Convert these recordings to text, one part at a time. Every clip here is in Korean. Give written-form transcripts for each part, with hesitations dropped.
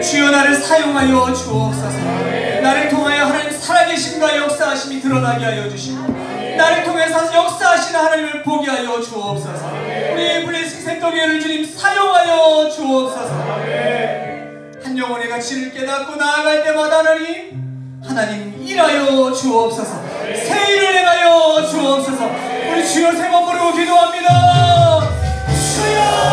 주여 나를 사용하여 주옵소서. 나를 통하여 하나님 살아계심과 역사하심이 드러나게 하여 주시고 나를 통해서 역사하시는 하나님을 보게 하여 주옵소서. 우리 블레싱 센터교회를 주님 사용하여 주옵소서. 한 영혼의 가치를 깨닫고 나아갈 때마다 하나님 일하여 주옵소서. 새 일을 행하여 주옵소서. 우리 주여 세 번 부르고 기도합니다. 주여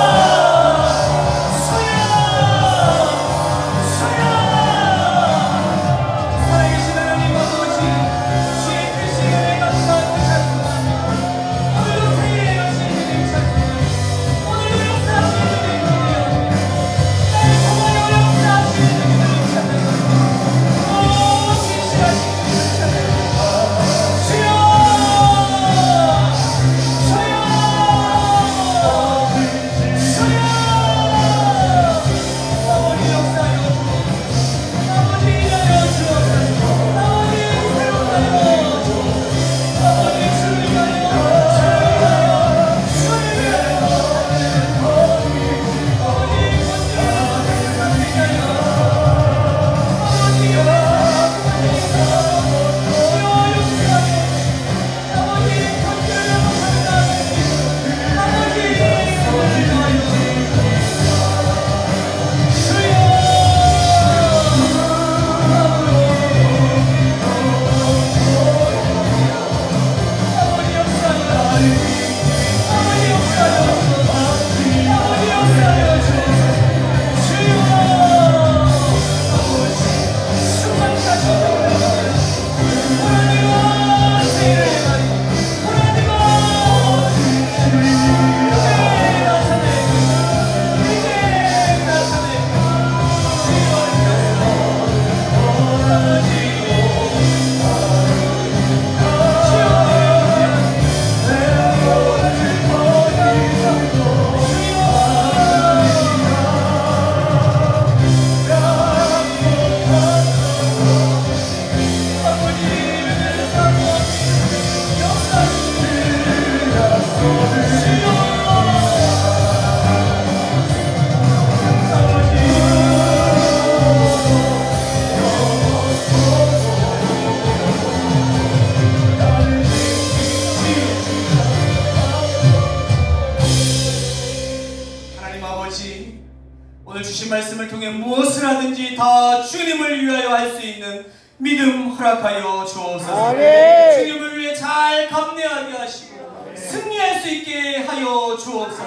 오늘 주신 말씀을 통해 무엇을 하든지 다 주님을 위하여 할 수 있는 믿음 허락하여 주옵소서. 주님을 위해 잘 감내하게 하시고 승리할 수 있게 하여 주옵소서.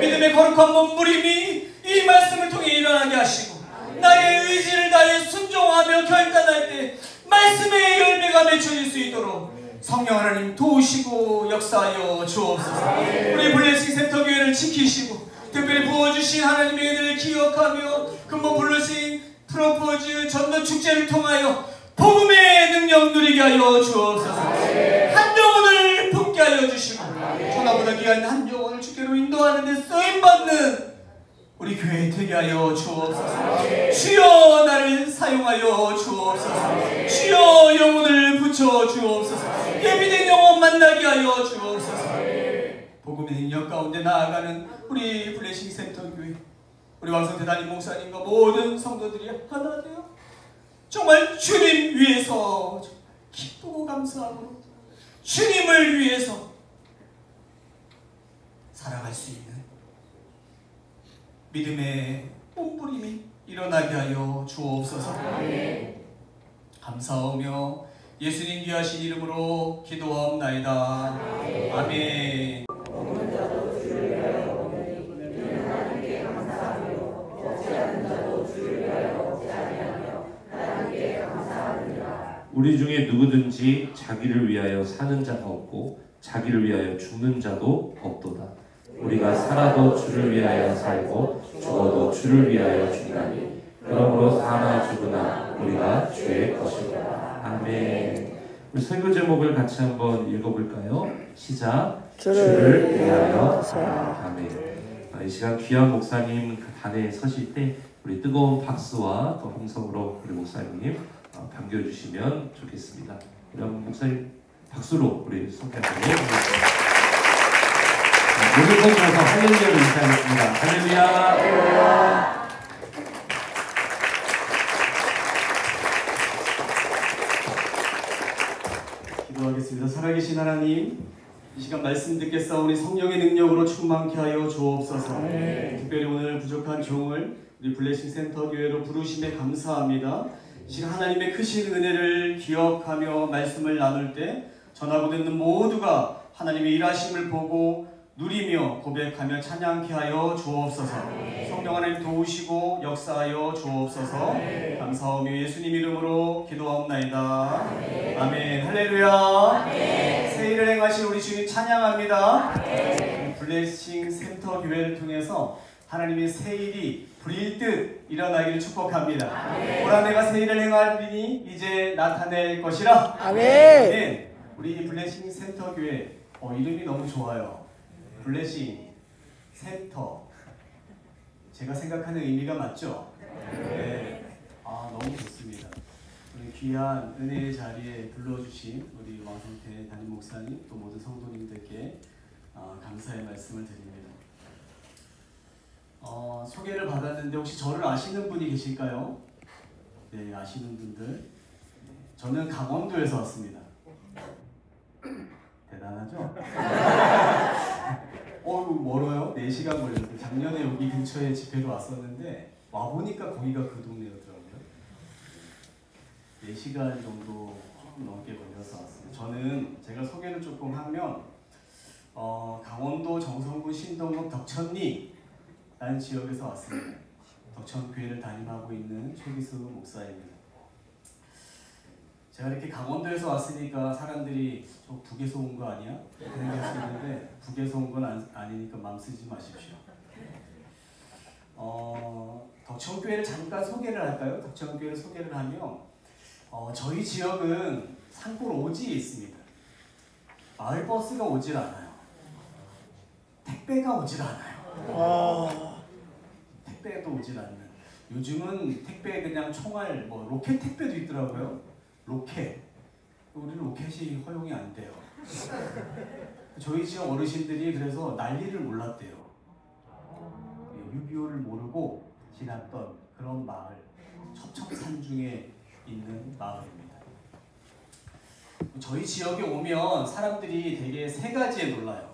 믿음의 거룩한 몸부림이 이 말씀을 통해 일어나게 하시고 나의 의지를 다해 순종하며 결단할 때 말씀의 열매가 맺혀질 수 있도록 성령 하나님 도우시고 역사하여 주옵소서. 우리 블레싱 센터 교회를 지키시고 특별히 부어주신 하나님의 은혜를 기억하며 근본 블레싱 프로포즈 전도 축제를 통하여 복음의 능력 누리게 하여 주옵소서. 한 영혼을 품게 하여 주시고 전화보다 귀한 한 영혼을 주께로 인도하는 데 쓰임받는 우리 교회 되게 하여 주옵소서. 주여 나를 사용하여 주옵소서. 주여 영혼을 붙여 주옵소서. 예비된 영혼 만나게 하여 주옵소서. 복음의 능력 가운데 나아가는 우리 블레싱 센터 교회 우리 왕성태 담임 목사님과 모든 성도들이 하나 되어 정말 주님 위해서 기쁘고 감사함으로 주님을 위해서 살아갈 수 있는 믿음의 몸부림이 일어나게 하여 주옵소서. 감사하며 예수님 귀하신 이름으로 기도하옵나이다. 아멘. 우리 중에 누구든지 자기를 위하여 사는 자가 없고 자기를 위하여 죽는 자도 없도다. 우리가 살아도 주를 위하여 살고 죽어도 주를 위하여 죽나니 그러므로 사나 죽으나 우리가 주의 것이다. 아멘. 우리 설교 제목을 같이 한번 읽어볼까요? 시작. 주를 위하여 살아. 아멘. 이 시간 귀한 목사님 단에 서실 때 우리 뜨거운 박수와 또 함성으로 우리 목사님 반겨주시면 좋겠습니다. 그럼 목사님 박수로 우리 소개하도록 하겠습니다. 모든 것으로서 할렐루야를 인사하겠습니다. 할렐루야. 하나님, 이 시간 말씀 듣겠사오니 성령의 능력으로 충만케 하여 주옵소서. 특별히 오늘 부족한 종을 우리 블레싱 센터 교회로 부르심에 감사합니다. 이 시간 하나님의 크신 은혜를 기억하며 말씀을 나눌 때 전하고 듣는 모두가 하나님의 일하심을 보고 누리며 고백하며 찬양케 하여 주옵소서. 성령 하나님 도우시고 역사하여 주옵소서. 감사하며 예수님 이름으로 기도하옵나이다. 아멘. 할렐루야. 새 일을 행하신 우리 주님 찬양합니다. 블레싱 센터 교회를 통해서 하나님의 새 일이 불일듯 일어나기를 축복합니다. 올 한 해가 새 일을 행하리니 이제 나타낼 것이라. 아멘. 우리 블레싱 센터 교회 이름이 너무 좋아요. 블레싱 센터. 제가 생각하는 의미가 맞죠? 네. 너무 좋습니다. 우리 귀한 은혜의 자리에 불러주신 우리 왕성태 담임 목사님 또 모든 성도님들께 감사의 말씀을 드립니다. 소개를 받았는데 혹시 저를 아시는 분이 계실까요? 네, 아시는 분들. 저는 강원도에서 왔습니다. 대단하죠? 멀어요? 4시간 걸렸어요. 작년에 여기 근처에 집회로 왔었는데 와보니까 거기가 그 동네였더라고요. 4시간 정도 조금 넘게 걸려서 왔어요. 저는 제가 소개를 조금 하면 강원도 정선군 신동읍 덕천리라는 지역에서 왔습니다. 덕천교회를 담임하고 있는 최기수 목사입니다. 제가 이렇게 강원도에서 왔으니까 사람들이 저 북에서 온 거 아니야? 생각할 수 있는데 북에서 온 건 아니니까 마음 쓰지 마십시오. 덕천교회를 잠깐 소개를 할까요? 덕천교회를 소개를 하면 저희 지역은 산골 오지에 있습니다. 마을버스가 오질 않아요. 택배가 오질 않아요. 택배도 오질 않는. 요즘은 택배에 그냥 총알, 로켓 택배도 있더라고요. 로켓. 우리는 로켓이 허용이 안 돼요. 저희 지역 어르신들이 그래서 난리를 몰랐대요. 6.25를 모르고 지났던 그런 마을, 첩첩산중에 있는 마을입니다. 저희 지역에 오면 사람들이 되게 3가지에 놀라요.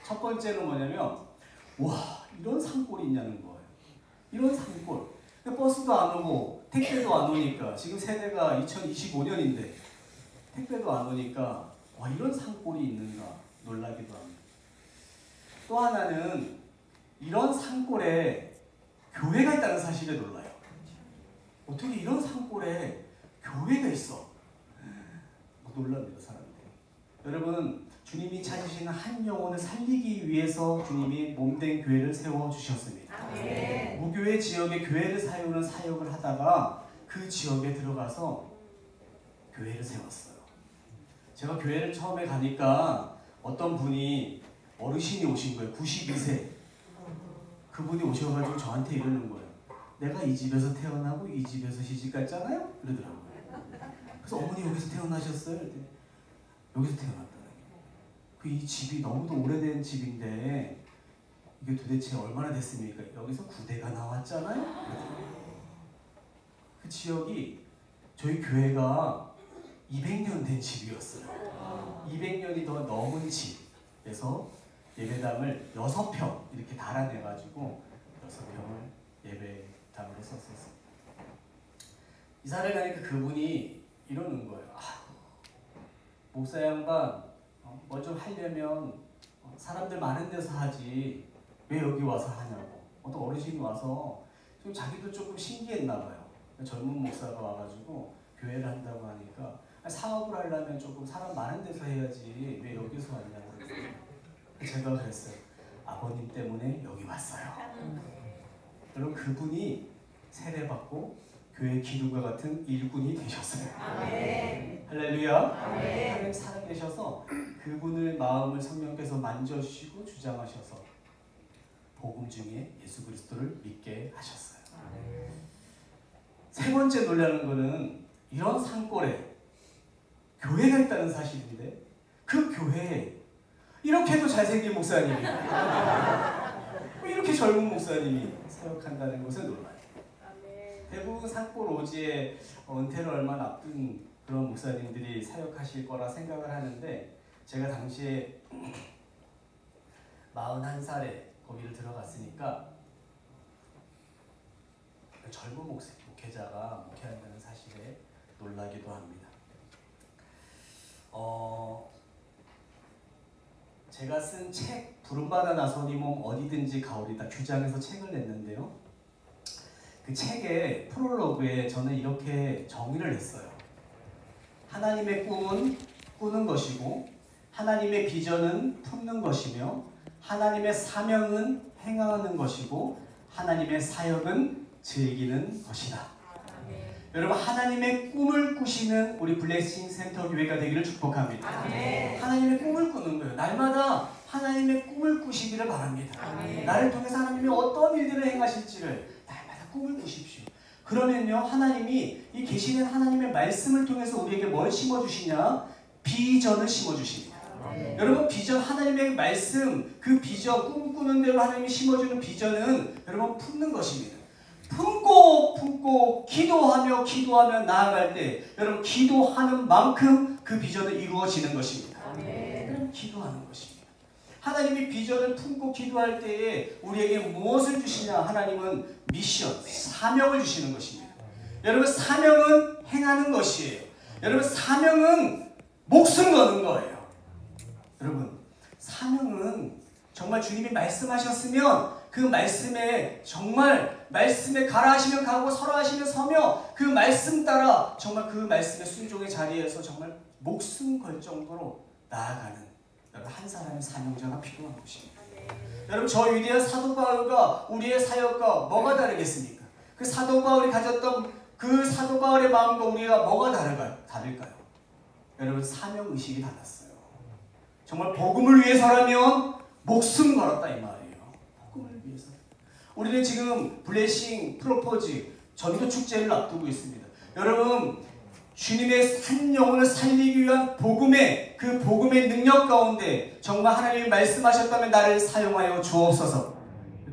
첫 번째는 뭐냐면, 와, 이런 산골이 있냐는 거예요. 이런 산골. 버스도 안 오고 택배도 안 오니까, 지금 세대가 2025년인데 택배도 안 오니까 와, 이런 산골이 있는가 놀라기도 합니다. 또 하나는 이런 산골에 교회가 있다는 사실에 놀라요. 어떻게 이런 산골에 교회가 있어? 놀랍니다, 사람들이. 여러분, 주님이 찾으시는 한 영혼을 살리기 위해서 주님이 몸된 교회를 세워주셨습니다. 무교회 지역에 교회를 세우는 사역을 하다가 그 지역에 들어가서 교회를 세웠어요. 제가 교회를 처음에 가니까 어떤 분이 어르신이 오신 거예요. 92세. 그분이 오셔가지고 저한테 이러는 거예요. 내가 이 집에서 태어나고 이 집에서 시집갔잖아요? 그러더라고요. 그래서 어머니 여기서 태어나셨어요? 여기서 태어났더라고요. 이 집이 너무도 오래된 집인데 이게 도대체 얼마나 됐습니까? 여기서 구대가 나왔잖아요? 그 지역이 저희 교회가 200년 된 집이었어요. 200년이 더 넘은 집에서 예배당을 6평 이렇게 달아내가지고 6평을 예배당으로 썼었어요. 이사를 가니까 그분이 이러는 거예요. 목사 양반 뭐 좀 하려면 사람들 많은 데서 하지 왜 여기 와서 하냐고. 어떤 어르신이 와서 좀 자기도 조금 신기했나 봐요. 젊은 목사가 와가지고 교회를 한다고 하니까 사업을 하려면 조금 사람 많은 데서 해야지 왜 여기서 왔냐고 그랬어요. 제가 그랬어요. 아버님 때문에 여기 왔어요. 여러분, 그분이 세례받고 교회 기둥과 같은 일꾼이 되셨어요. 할렐루야. 하나님 살아계셔서 그분의 마음을 성령께서 만져주시고 주장하셔서 복음 중에 예수 그리스도를 믿게 하셨어요. 세 번째 놀라는 거는 이런 산골에 교회가 있다는 사실인데 그 교회에 이렇게도 잘생긴 목사님이 이렇게 젊은 목사님이 사역한다는 것에 놀라요. 대부분 산골 오지에 은퇴를 얼마 앞둔 그런 목사님들이 사역하실 거라 생각을 하는데 제가 당시에 41살에 거기를 들어갔으니까 젊은 목회자가 목회한다는 사실에 놀라기도 합니다. 제가 쓴 책 부름받아 나서니 몸 어디든지 가오리다 규장에서 책을 냈는데요. 그 책의 프롤로그에 저는 이렇게 정의를 했어요. 하나님의 꿈은 꾸는 것이고 하나님의 비전은 품는 것이며 하나님의 사명은 행하는 것이고 하나님의 사역은 즐기는 것이다. 여러분, 하나님의 꿈을 꾸시는 우리 블레싱 센터 교회가 되기를 축복합니다. 하나님의 꿈을 꾸는 거예요. 날마다 하나님의 꿈을 꾸시기를 바랍니다. 나를 통해서 하나님이 어떤 일들을 행하실지를 날마다 꿈을 꾸십시오. 그러면요, 하나님이 이 계시는 하나님의 말씀을 통해서 우리에게 뭘 심어주시냐? 비전을 심어주십니다. 여러분, 비전, 하나님의 말씀, 그 비전, 꿈꾸는 대로 하나님이 심어주는 비전은 여러분 품는 것입니다. 품고 기도하며 나아갈 때 여러분 기도하는 만큼 그 비전은 이루어지는 것입니다. 여러분, 기도하는 것입니다. 하나님이 비전을 품고 기도할 때에 우리에게 무엇을 주시냐? 하나님은 미션, 사명을 주시는 것입니다. 여러분, 사명은 행하는 것이에요. 여러분, 사명은 목숨 거는 거예요. 여러분, 사명은 정말 주님이 말씀하셨으면 그 말씀에 정말 말씀에 가라 하시면 가고 서라 하시면 서며 그 말씀 따라 정말 그 말씀의 순종의 자리에서 정말 목숨 걸 정도로 나아가는 여러분 한 사람의 사명자가 필요한 것입니다. 여러분, 저 위대한 사도 바울과 우리의 사역과 뭐가 다르겠습니까? 그 사도 바울이 가졌던 그 사도 바울의 마음과 우리가 뭐가 다를까요? 여러분, 사명의식이 달랐어요. 정말 복음을 위해서라면 목숨 걸었다 이 말이에요. 복음을 위해서. 우리는 지금 블레싱 프로포즈 전도 축제를 앞두고 있습니다. 여러분, 주님의 한 영혼을 살리기 위한 복음의 그 복음의 능력 가운데 정말 하나님이 말씀하셨다면 나를 사용하여 주옵소서.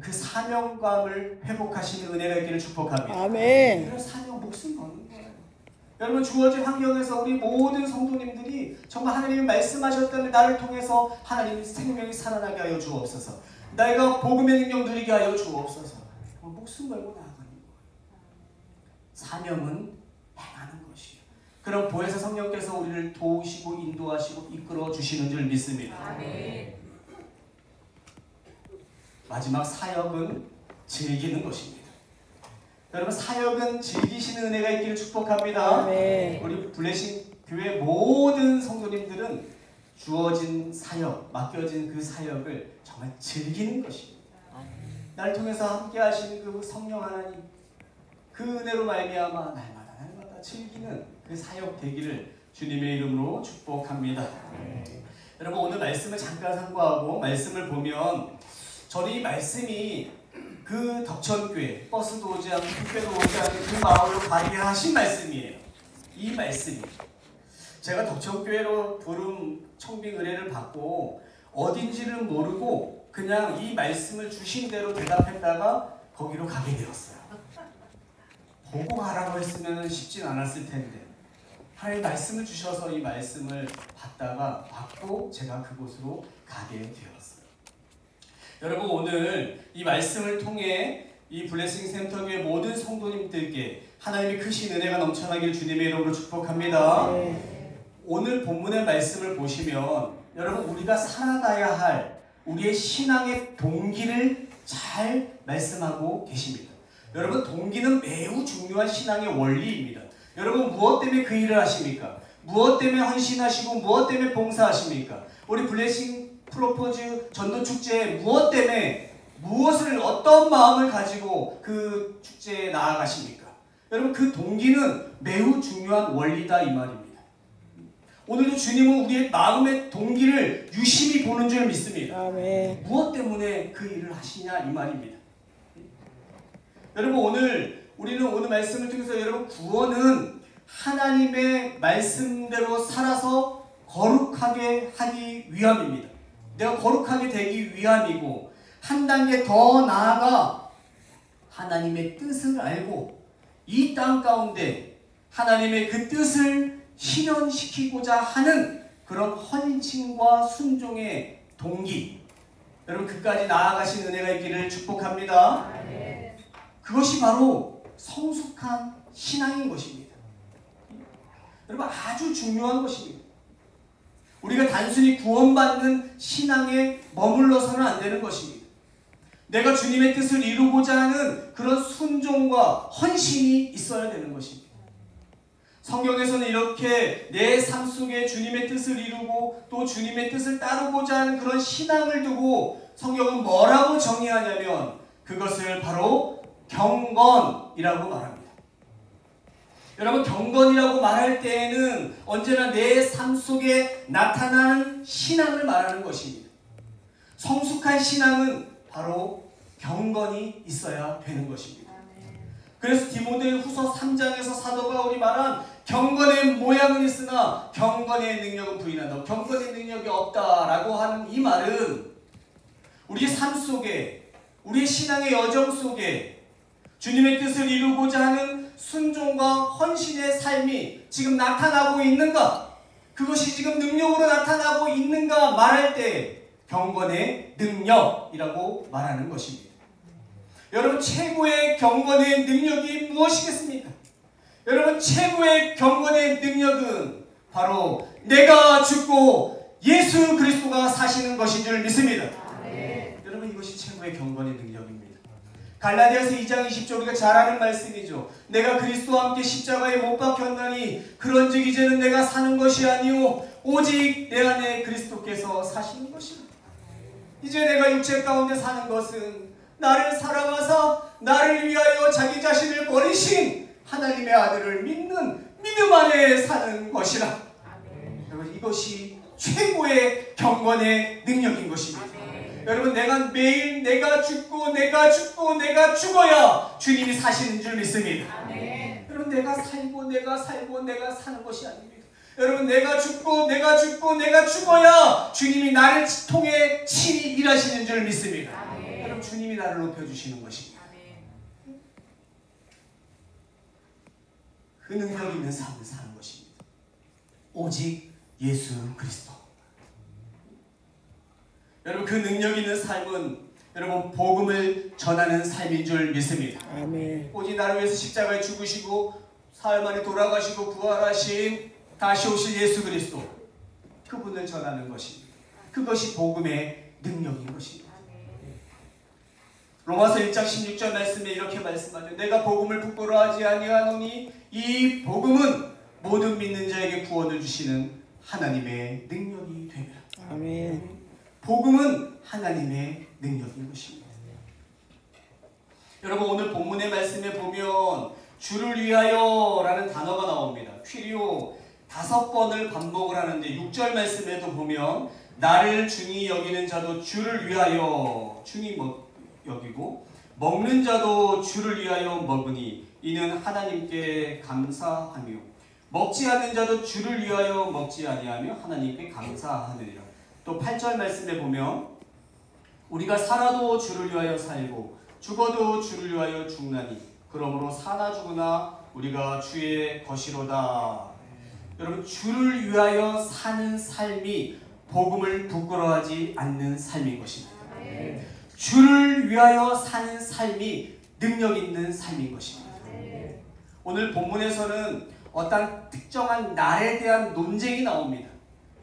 그 사명감을 회복하시는 은혜가 있기를 축복합니다. 아멘. 그런 사명 목숨 거는 거예요. 여러분, 주어진 환경에서 우리 모든 성도님들이 정말 하나님이 말씀하셨다면 나를 통해서 하나님의 생명이 살아나게 하여 주옵소서. 내가 복음의 능력 누리게 하여 주옵소서. 목숨 걸고 나아가는 거예요. 사명은 행하는 것이에요. 그럼 보혜사 성령께서 우리를 도우시고 인도하시고 이끌어 주시는 줄 믿습니다. 아멘. 마지막 사역은 즐기는 것입니다. 여러분, 사역은 즐기시는 은혜가 있기를 축복합니다. 아멘. 우리 블레싱 교회 모든 성도님들은 주어진 사역, 맡겨진 그 사역을 정말 즐기는 것입니다. 나를 통해서 함께 하시는 그 성령 하나님, 그 은혜로 말미암아 날마다 즐기는 그 사역 되기를 주님의 이름으로 축복합니다. 여러분, 오늘 말씀을 잠깐 참고하고 말씀을 보면 저는 이 말씀이 그 덕천교회, 버스도 오지 않고 택배도 오지 않는 그 마을로 가게 하신 말씀이에요. 이 말씀이 제가 덕천교회로 부름 청빙 의뢰를 받고 어딘지를 모르고 그냥 이 말씀을 주신 대로 대답했다가 거기로 가게 되었어요. 보고 가라고 했으면 쉽진 않았을 텐데 하나님 말씀을 주셔서 이 말씀을 받고 제가 그곳으로 가게 되었어요. 여러분, 오늘 이 말씀을 통해 이 블레싱 센터교회 모든 성도님들께 하나님의 크신 은혜가 넘쳐나기를 주님의 이름으로 축복합니다. 오늘 본문의 말씀을 보시면 여러분, 우리가 살아가야 할 우리의 신앙의 동기를 잘 말씀하고 계십니다. 여러분, 동기는 매우 중요한 신앙의 원리입니다. 여러분, 무엇 때문에 그 일을 하십니까? 무엇 때문에 헌신하시고 무엇 때문에 봉사하십니까? 우리 블레싱 프로포즈 전도축제에 무엇 때문에 어떤 마음을 가지고 그 축제에 나아가십니까? 여러분, 그 동기는 매우 중요한 원리다 이 말입니다. 오늘도 주님은 우리의 마음의 동기를 유심히 보는 줄 믿습니다. 아멘. 무엇 때문에 그 일을 하시냐 이 말입니다. 여러분, 우리는 오늘 말씀을 통해서 여러분 구원은 하나님의 말씀대로 살아서 거룩하게 하기 위함입니다. 내가 거룩하게 되기 위함이고 한 단계 더 나아가 하나님의 뜻을 알고 이 땅 가운데 하나님의 그 뜻을 실현시키고자 하는 그런 헌신과 순종의 동기, 여러분 그까지 나아가신 은혜가 있기를 축복합니다. 그것이 바로 성숙한 신앙인 것입니다. 여러분 아주 중요한 것입니다. 우리가 단순히 구원받는 신앙에 머물러서는 안 되는 것입니다. 내가 주님의 뜻을 이루고자 하는 그런 순종과 헌신이 있어야 되는 것입니다. 성경에서는 이렇게 내 삶 속에 주님의 뜻을 이루고 또 주님의 뜻을 따르고자 하는 그런 신앙을 두고 성경은 뭐라고 정의하냐면 그것을 바로 경건이라고 말합니다. 여러분 경건이라고 말할 때에는 언제나 내 삶 속에 나타나는 신앙을 말하는 것입니다. 성숙한 신앙은 바로 경건이 있어야 되는 것입니다. 그래서 디모데후서 3장에서 사도 바울이 말한 경건의 모양은 있으나 경건의 능력은 부인한다. 경건의 능력이 없다라고 하는 이 말은 우리의 삶 속에 우리의 신앙의 여정 속에 주님의 뜻을 이루고자 하는 순종과 헌신의 삶이 지금 나타나고 있는가? 그것이 지금 능력으로 나타나고 있는가 말할 때 경건의 능력이라고 말하는 것입니다. 여러분 최고의 경건의 능력이 무엇이겠습니까? 여러분 최고의 경건의 능력은 바로 내가 죽고 예수 그리스도가 사시는 것인 줄 믿습니다. 여러분 이것이 최고의 경건의 능력입니다. 갈라디아서 2장 20절 우리가 잘 아는 말씀이죠. 내가 그리스도와 함께 십자가에 못 박혔나니 그런즉 이제는 내가 사는 것이 아니오 오직 내 안에 그리스도께서 사시는 것이라. 이제 내가 육체 가운데 사는 것은 나를 사랑하사 나를 위하여 자기 자신을 버리신 하나님의 아들을 믿는 믿음 안에 사는 것이라. 여러분 이것이 최고의 경건의 능력인 것입니다. 여러분 내가 매일 내가 죽고 내가 죽어야 주님이 사시는 줄 믿습니다. 여러분 내가 살고 내가 사는 것이 아닙니다. 여러분 내가 죽고 죽어야 주님이 나를 통해 친히 일하시는 줄 믿습니다. 여러분 주님이 나를 높여주시는 것입니다. 그 능력 있는 삶을 사는 것입니다. 오직 예수 그리스도. 여러분 그 능력 있는 삶은 여러분 복음을 전하는 삶인 줄 믿습니다. 아멘. 오직 나를 위해서 십자가에 죽으시고 사흘 만에 돌아가시고 부활하신 다시 오실 예수 그리스도 그분을 전하는 것입니다. 그것이 복음의 능력인 것입니다. 로마서 1장 16절 말씀에 이렇게 말씀하죠. 내가 복음을 부끄러워하지 아니하노니 이 복음은 모든 믿는 자에게 구원을 주시는 하나님의 능력이 되리라. 아멘. 복음은 하나님의 능력인 것입니다. 여러분 오늘 본문의 말씀에 보면 주를 위하여 라는 단어가 나옵니다. 퀴리오 5번을 반복을 하는데 6절 말씀에도 보면 나를 중히 여기는 자도 주를 위하여 중히 여기고 먹는 자도 주를 위하여 먹으니 이는 하나님께 감사하며 먹지 않는 자도 주를 위하여 먹지 아니하며 하나님께 감사하느니라. 또 8절 말씀에 보면 우리가 살아도 주를 위하여 살고 죽어도 주를 위하여 죽나니 그러므로 사나 죽으나 우리가 주의 것이로다. 여러분 주를 위하여 사는 삶이 복음을 부끄러워하지 않는 삶인 것입니다. 주를 위하여 사는 삶이 능력 있는 삶인 것입니다. 오늘 본문에서는 어떤 특정한 날에 대한 논쟁이 나옵니다.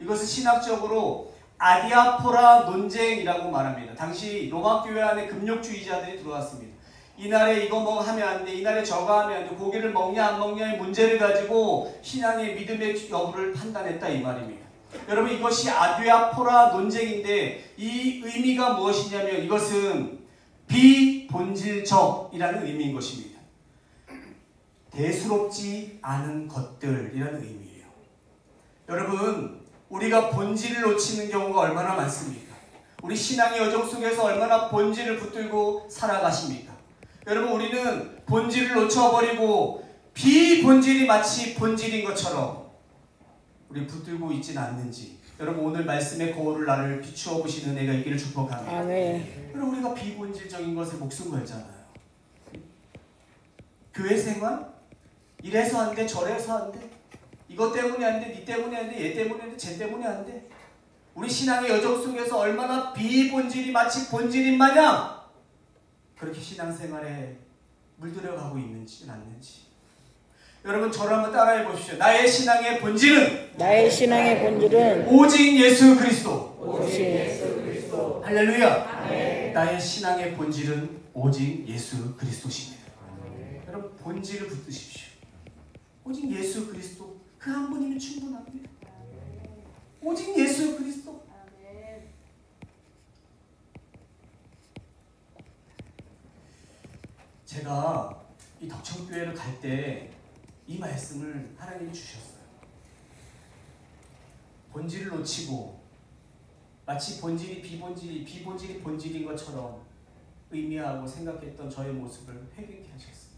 이것은 신학적으로 아디아포라 논쟁이라고 말합니다. 당시 로마 교회 안에 금욕주의자들이 들어왔습니다. 이날에 이거 뭐 하면 안 돼, 이날에 저거 하면 안 돼, 고기를 먹냐 안 먹냐의 문제를 가지고 신앙의 믿음의 여부를 판단했다 이 말입니다. 여러분 이것이 아디아포라 논쟁인데 이 의미가 무엇이냐면 이것은 비본질적이라는 의미인 것입니다. 대수롭지 않은 것들이라는 의미예요. 여러분 우리가 본질을 놓치는 경우가 얼마나 많습니까? 우리 신앙의 여정 속에서 얼마나 본질을 붙들고 살아가십니까? 여러분 우리는 본질을 놓쳐버리고 비본질이 마치 본질인 것처럼 우리 붙들고 있지는 않는지 여러분 오늘 말씀의 거울을 나를 비추어 보시는 은혜가 있기를 축복합니다. 아, 네. 여러분 우리가 비본질적인 것에 목숨 걸잖아요. 교회 생활? 이래서 안 돼, 저래서 안 돼. 이것 때문에 안 돼, 니 때문에 안 돼, 얘 때문에 안 돼, 쟤 때문에 안 돼. 우리 신앙의 여정 속에서 얼마나 비본질이 마치 본질인 마냥 그렇게 신앙생활에 물들여가고 있는지 않는지. 여러분 저를 한번 따라해 보십시오. 나의 신앙의 본질은 오직 예수 그리스도. 할렐루야. 나의 신앙의 본질은 오직 예수 그리스도십니다. 여러분 본질을 붙드십시오. 오직 예수 그리스도 그 한 분이면 충분합니다. 오직 예수 그리스도. 제가 이 덕천교회를 갈 때 이 말씀을 하나님이 주셨어요. 본질을 놓치고 마치 본질이 비본질이 본질인 것처럼 의미하고 생각했던 저의 모습을 회개케 하셨어요.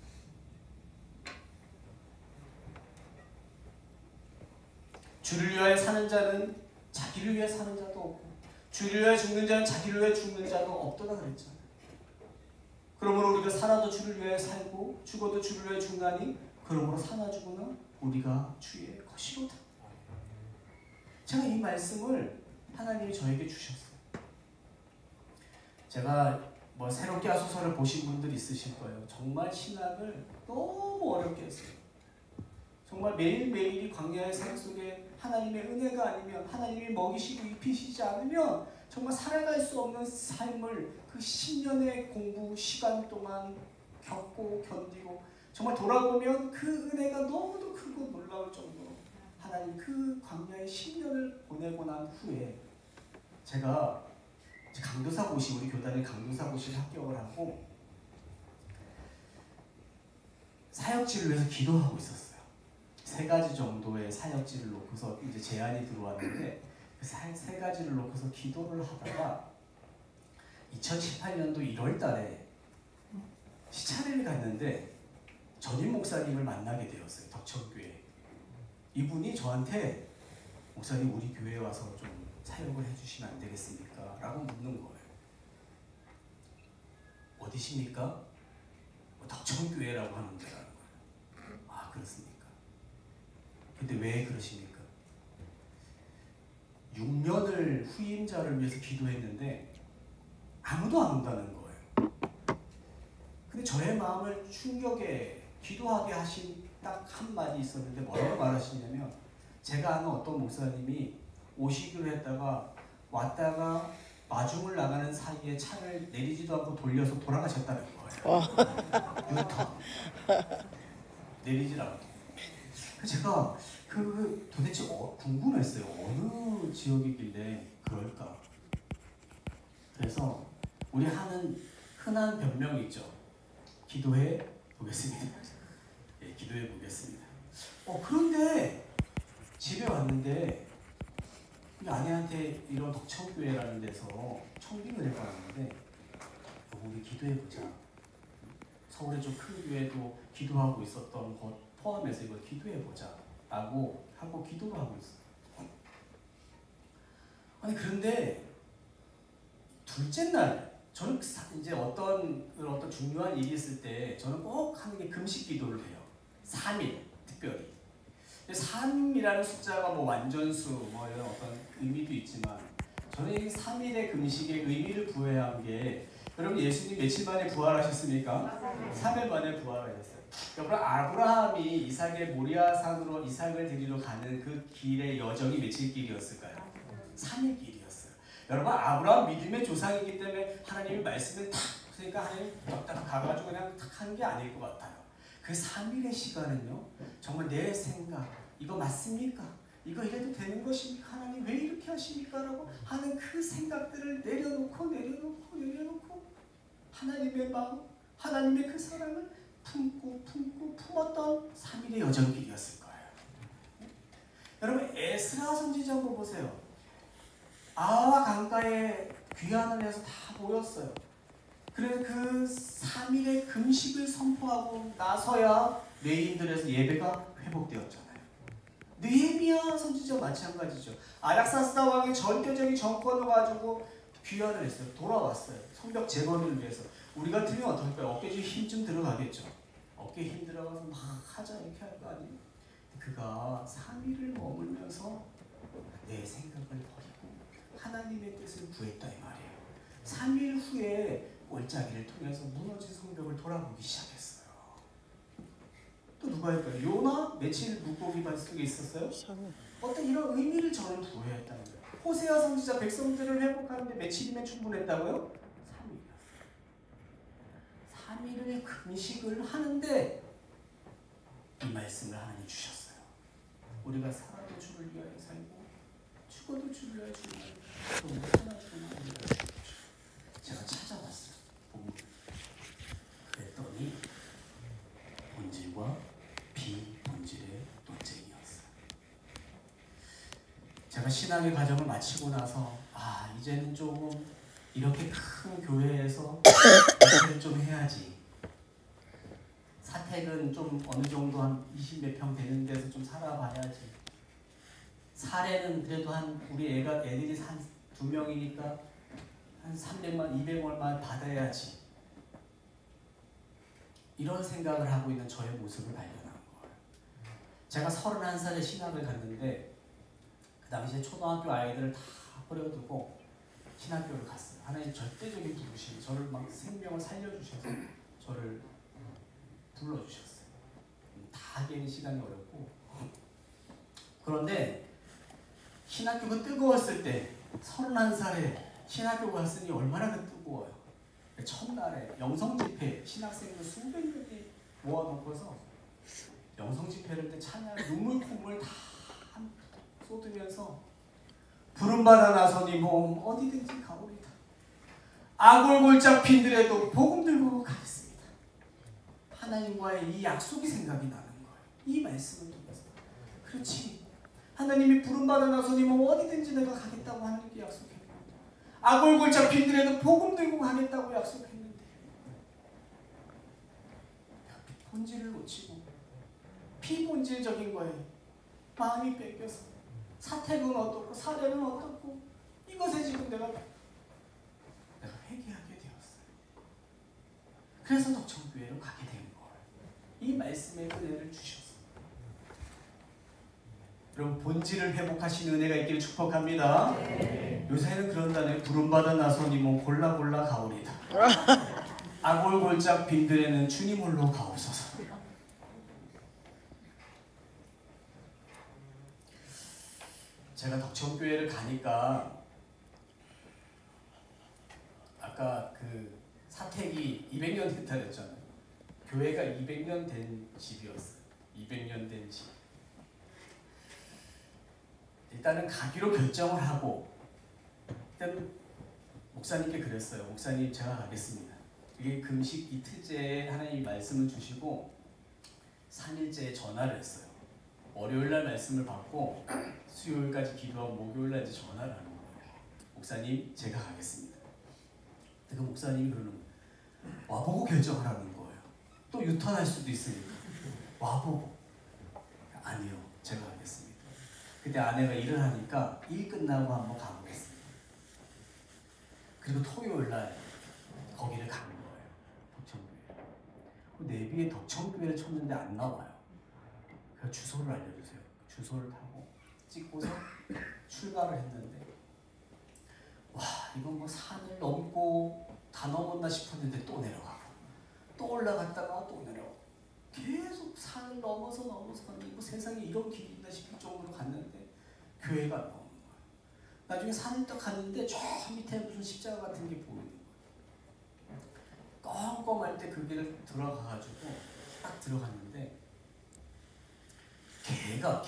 주를 위하여 사는 자는 자기를 위해 사는 자도 없고 주를 위하여 죽는 자는 자기를 위해 죽는 자도 없도다 그랬잖아요. 그러므로 우리가 살아도 주를 위하여 살고 죽어도 주를 위하여 죽나니 그러므로 사나 죽으나 우리가 주의 것이로다. 제가 이 말씀을 하나님이 저에게 주셨어요. 제가 뭐 새롭게 하소서를 보신 분들 있으실 거예요. 정말 신학을 너무 어렵게 했어요. 정말 매일매일이 광야의 삶 속에 하나님의 은혜가 아니면 하나님이 먹이시고 입히시지 않으면 정말 살아갈 수 없는 삶을 그 10년의 공부 시간 동안 겪고 견디고 정말 돌아보면 그 은혜가 너무도 크고 놀라울 정도로 하나님 그 광야의 10년을 보내고 난 후에 제가 강도사고시 우리 교단의 강도사고시를 합격을 하고 사역지를 위해서 기도하고 있었어요. 3가지 정도의 사역지를 놓고서 이제 제안이 들어왔는데 그 3가지를 놓고서 기도를 하다가 2018년도 1월 달에 시차례를 갔는데 전임 목사님을 만나게 되었어요. 덕천교회. 이분이 저한테 목사님 우리 교회에 와서 좀 사역을 해주시면 안 되겠습니까? 라고 묻는 거예요. 어디십니까? 덕천교회라고 하는 데라는 거예요. 아 그렇습니까? 근데 왜 그러십니까? 6년을 후임자를 위해서 기도했는데 아무도 안 온다는 거예요. 근데 저의 마음을 충격에 기도하게 하신 딱 한마디 있었는데 뭐라고 말하시냐면 제가 아는 어떤 목사님이 오시기로 했다가 왔다가 마중을 나가는 사이에 차를 내리지도 않고 돌려서 돌아가셨다는 거예요. 유턴 내리질 않고. 제가 도대체 궁금했어요. 어느 지역이길래 그럴까? 그래서 우리 하는 흔한 변명이 있죠. 기도해 보겠습니다. 예, 기도해 보겠습니다. 그런데 집에 왔는데 아내한테 이런 덕천교회라는 데서 청빙을 해봤는데 우리 기도해 보자. 서울에 좀 큰 교회도 기도하고 있었던 것 포함해서 이걸 기도해 보자 라고 하고 기도를 하고 있어요. 아니 그런데 둘째 날 저는 이제 어떤 중요한 일이 있을 때 저는 꼭 하는 게 금식 기도를 해요. 3일 특별히. 3이라는 숫자가 뭐 완전수 뭐 이런 어떤 의미도 있지만 저는 이 3일의 금식의 의미를 부여한 게 여러분 예수님 며칠 만에 부활하셨습니까? 3일 만에 부활하셨어요. 여러분 아브라함이 이삭의 모리아산으로 이삭을 드리러 가는 그 길의 여정이 며칠 길이었을까요? 3일 길이었어요. 여러분 아브라함 믿음의 조상이기 때문에 하나님의 말씀을 탁 그러니까 하나님 딱 가가지고 그냥 탁 하는 게 아닐 것 같아요. 그 3일의 시간은요 정말 내 생각 이거 맞습니까? 이거 이래도 되는 것입니까? 하나님 왜 이렇게 하십니까? 라고 하는 그 생각들을 내려놓고 하나님의 마음 하나님의 그 사랑을 품고 품었던 3일의 여정길이었을 거예요. 여러분 에스라 선지자 한번 보세요. 아와 강가에 귀환을 해서 다 모였어요. 그래서 그 3일의 금식을 선포하고 나서야 메인들에서 예배가 회복되었잖아요. 느헤미야 선지자 마찬가지죠. 아락사스다 왕의 전교적인 정권을 가지고 귀환을 했어요. 돌아왔어요. 성벽 재건을 위해서. 우리 같으면 어떨까요? 어깨에 힘 좀 들어가겠죠. 어깨에 힘 들어가서 막 하자 이렇게 할 거 아니에요. 그가 3일을 머물면서 내 생각을 버리고 하나님의 뜻을 구했다 이 말이에요. 3일 후에 골짜기를 통해서 무너진 성벽을 돌아보기 시작했어요. 또 누가 할까요? 요나? 며칠 물고기 밭 속에 있었어요? 어떤 이런 의미를 저는 부여했다는 거예요. 호세아 선지자 백성들을 회복하는데 며칠이면 충분했다고요? 3일이었어요. 3일의 금식을 하는데 이 말씀을 하나님 주셨어요. 우리가 살아도 주를 위하여 살고 죽어도 주를 위하여 죽는 제가 찾아봤어요. 그랬더니 본질과 비본질의 논쟁이었어요. 제가 신앙의 과정을 마치고 나서 이제는 조금 이렇게 큰 교회에서 사택을 좀 해야지. 사택은 좀 어느 정도 한 20몇 평 되는 데서 좀 살아봐야지. 사례는 그래도 우리 애들이 한 2명이니까 한 300만, 200 얼마 받아야지. 이런 생각을 하고 있는 저의 모습을 발견한 거예요. 제가 31살에 신학을 갔는데 그 당시에 초등학교 아이들을 다 버려두고 신학교를 갔어요. 하나님 절대적인 부르심이 저를 막 생명을 살려주셔서 저를 불러주셨어요. 다 하기에는 시간이 어렵고 그런데 신학교가 뜨거웠을 때 31살에 신학교 갔으니 얼마나 뜨거워요. 첫날에 영성집회 신학생들 수백 명이 모아놓고서 영성집회를 때 찬양 눈물 콧물 다 쏟으면서 부름받아 나서니 몸 어디든지 가오리다. 아골골짝 핀들에도 복음 들고 가겠습니다. 하나님과의 이 약속이 생각이 나는 거예요. 이 말씀을 통해서. 그렇지. 하나님이 부름받아 나서니 몸 어디든지 내가 가겠다고 하나님께 약속했고 아골골짝 핀들에도 복음 들고 가겠다고 약속했는데 본질을 놓치고 비본질적인 거에 마음이 뺏겨서 사택은 어떻고 사례는 어떻고 이것에 지금 내가 회개하게 되었어요. 그래서 덕천교회로 가게 된 거예요. 이 말씀의 은혜를 주셨어요. 여러분 본질을 회복하신 은혜가 있기를 축복합니다. 네. 요새는 그런다네. 부름받아 나서니 뭐 골라 가오리다. 아골골짝 빈들에는 주님 홀로 가옵소서. 제가 덕천교회를 가니까 아까 그 사택이 200년 됐다 그랬잖아요. 교회가 200년 된 집이었어요. 200년 된 집. 일단은 가기로 결정을 하고 일단 목사님께 그랬어요. 목사님 제가 가겠습니다. 이게 금식 이틀째에 하나님이 말씀을 주시고 3일째에 전화를 했어요. 월요일날 말씀을 받고 수요일까지 기도하고 목요일날 이제 전화를 하는 거예요. 목사님 제가 가겠습니다. 그 목사님이 그러는 거예요. 와보고 결정하라는 거예요. 또 유턴할 수도 있으니까 와보고. 아니요 제가 가겠습니다. 그때 아내가 일을 하니까 일 끝나고 한번 가보겠습니다. 그리고 토요일날 거기를 가는 거예요. 덕천교회. 내비에 덕천교회를 쳤는데 안 나와요. 그래서 주소를 알려주세요. 주소를 타고 찍고서 출발을 했는데 와 이건 뭐 산을 넘고 다 넘었나 싶었는데 또 내려가고 또 올라갔다가 또 내려가고 계속 산을 넘어서 갔는데 뭐 세상에 이런 길이 있나 싶을 정도로 갔는데 교회가 안 나오는 거예요. 나중에 산을 딱 갔는데 저 밑에 무슨 십자가 같은 게 보이는 거예요. 껌껌할 때 그 길을 들어가가지고 딱 들어갔는데 개가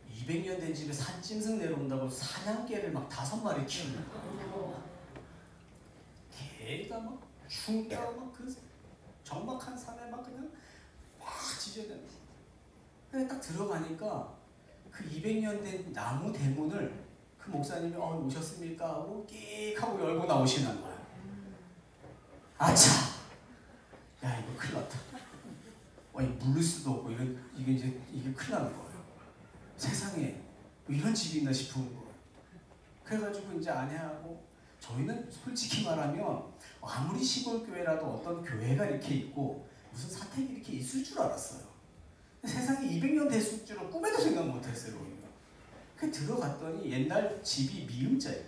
200년 된 집에 산짐승 내려온다고 사냥개를 막 5마리 키우는 거예요. 개가 막 흉가 막 그 적막한 산에 막 그냥 막 짖어대는 거예요. 근데 딱 들어가니까 그 200년 된 나무 대문을 그 목사님이 오셨습니까? 하고 끽 하고 열고 나오시는 거예요. 아차! 야 이거 큰일 났다. 물릴 수도 없고 이게 큰일 나는 거예요. 세상에 뭐 이런 집이 있나 싶은 거예요. 그래가지고 이제 아내하고 저희는 솔직히 말하면 아무리 시골 교회라도 어떤 교회가 이렇게 있고 무슨 사택이 이렇게 있을 줄 알았어요. 세상에 200년 됐을 줄은 꿈에도 생각 못했어요. 그 들어갔더니 옛날 집이 미음자예요.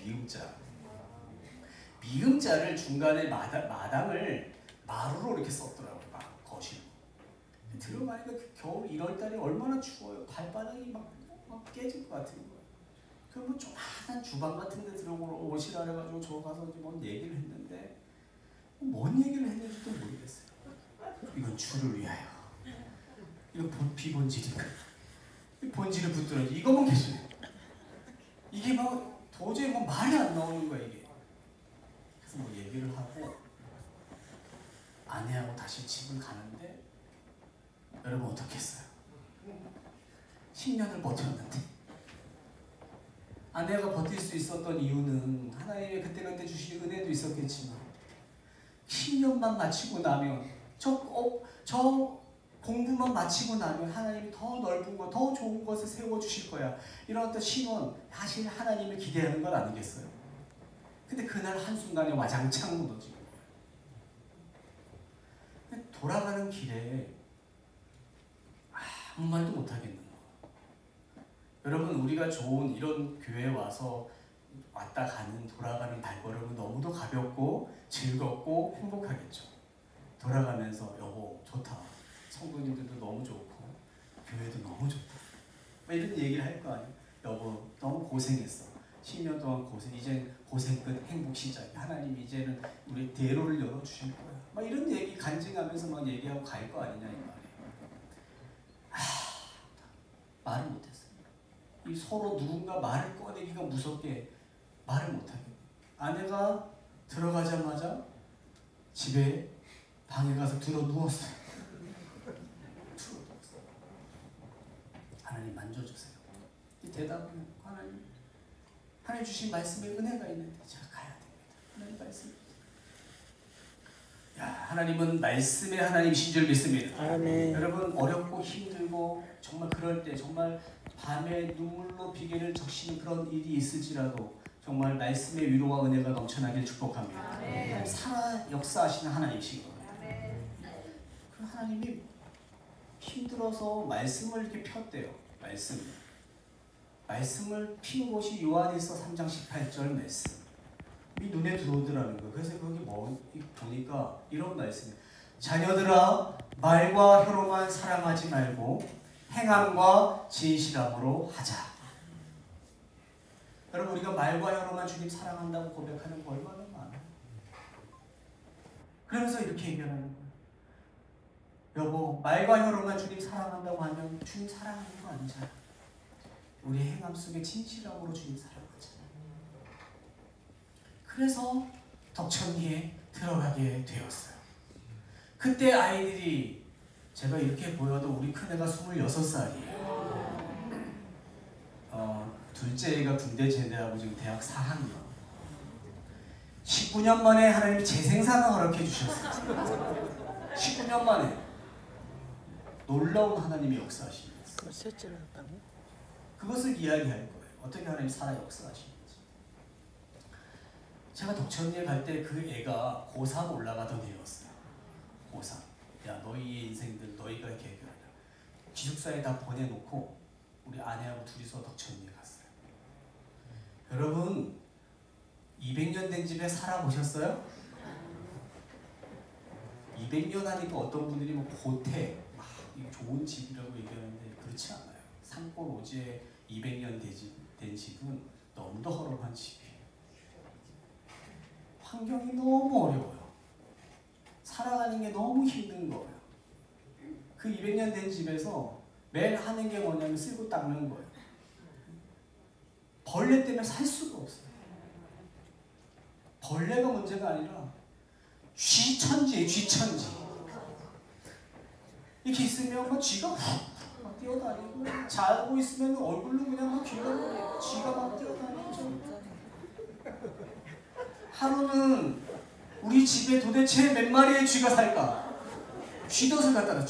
미음자를 중간에 마당을 마루로 이렇게 썼더라고요. 막 거실로. 들어가니까 그 겨울 1월달에 얼마나 추워요. 발바닥이 막 깨질 것 같은 거예요. 그럼 뭐 조그만한 주방 같은 데 들어오시라 그래가지고 저 가서 뭔 얘기를 했는데 뭔 얘기를 했는지도 모르겠어요. 이건 주를 위하여. 이거 비본질인가? 본질을 붙들어야지. 이거만 계속. 이게 막 도저히 뭐 말이 안 나오는 거야 이게. 그래서 뭐 얘기를 하고 아내하고 다시 집을 가는데 여러분 어떻게 했어요? 10년을 버텼는데 아내가 버틸 수 있었던 이유는 하나님의 그때그때 주신 은혜도 있었겠지만 10년만 마치고 나면 저 공부만 마치고 나면 하나님이 더 넓은 것, 더 좋은 것을 세워주실 거야. 이런 어떤 신원, 사실 하나님을 기대하는 건 아니겠어요? 근데 그날 한순간에 와장창 무너지고 돌아가는 길에 아무 말도 못하겠는 거예요. 여러분 우리가 좋은 이런 교회에 와서 왔다 가는 돌아가는 발걸음은 너무도 가볍고 즐겁고 행복하겠죠. 돌아가면서 여보 좋다. 성도님들도 너무 좋고 교회도 너무 좋다. 이런 얘기를 할 거 아니에요. 여보 너무 고생했어. 10년 동안 고생. 이제 고생 끝 행복 시작이야. 하나님이 이제는 우리 대로를 열어주실 거야. 막 이런 얘기 간증하면서 막 얘기하고 갈 거 아니냐 이 말이에요. 말을 못했어요. 이 서로 누군가 말을 꺼내기가 무섭게 말을 못하게. 아내가 들어가자마자 집에 방에 가서 들어 누웠어요. 하나님 만져주세요. 이 대답은 하나님 주신 말씀에 은혜가 있는데 제가 가야 됩니다. 하나님 말씀. 야, 하나님은 말씀의 하나님이신 줄 믿습니다. 아멘. 여러분 어렵고 힘들고 정말 그럴 때 정말 밤에 눈물로 비계를 적시는 그런 일이 있을지라도 정말 말씀의 위로와 은혜가 넘쳐나길 축복합니다. 아멘. 살아 역사하시는 하나님이신 겁니다. 아멘. 그 하나님이 힘들어서 말씀을 이렇게 폈대요. 말씀을 핀 곳이 요한일서 3장 18절 말씀. 이 눈에 들어오더라는 거예요. 그래서 거기 보니까 이런 말씀이에요. 자녀들아 말과 혀로만 사랑하지 말고 행함과 진실함으로 하자. 여러분 우리가 말과 혀로만 주님 사랑한다고 고백하는 거 얼마나 많아요. 그러면서 이렇게 얘기하는 거예요. 여보 말과 혀로만 주님 사랑한다고 하면 주님 사랑하는 거 아니잖아. 우리 행함 속에 진실함으로 주님 사랑하잖아. 그래서 덕천리에 들어가게 되었어요. 그때 아이들이 제가 이렇게 보여도 우리 큰애가 26살이에요. 둘째 애가 군대 제대하고 지금 대학 4학년. 19년 만에 하나님이 재생산을 허락해 주셨어요. 19년 만에 놀라운 하나님의 역사하십니다. 셋째를 했다고? 그것을 이야기할 거예요. 어떻게 하나님이 살아 역사하시는지. 제가 덕천리에 갈 때 그 애가 고3 올라가던 애였어요. 고3. 야 너희의 인생들 너희가 이렇게 해결하라. 기숙사에 다 보내놓고 우리 아내하고 둘이서 덕천리에 갔어요. 여러분 200년 된 집에 살아보셨어요? 200년 하니까 어떤 분들이 뭐 고택 막 좋은 집이라고 얘기하는데 그렇지 않아요. 산골 오지에 200년 된 집은 너무도 허름한 집이에요. 환경이 너무 어려워요. 살아가는 게 너무 힘든 거예요. 그 200년 된 집에서 매일 하는 게 뭐냐면 쓸고 닦는 거예요. 벌레 때문에 살 수가 없어요. 벌레가 문제가 아니라 쥐천지예요. 쥐천지. 이렇게 있으면 막 쥐가 막 뛰어다니고 자고 있으면 얼굴로 그냥 막 쥐가 막 뛰어다니죠. 하루는 우리 집에 도대체 몇 마리의 쥐가 살까? 쥐덫을 갖다 놔.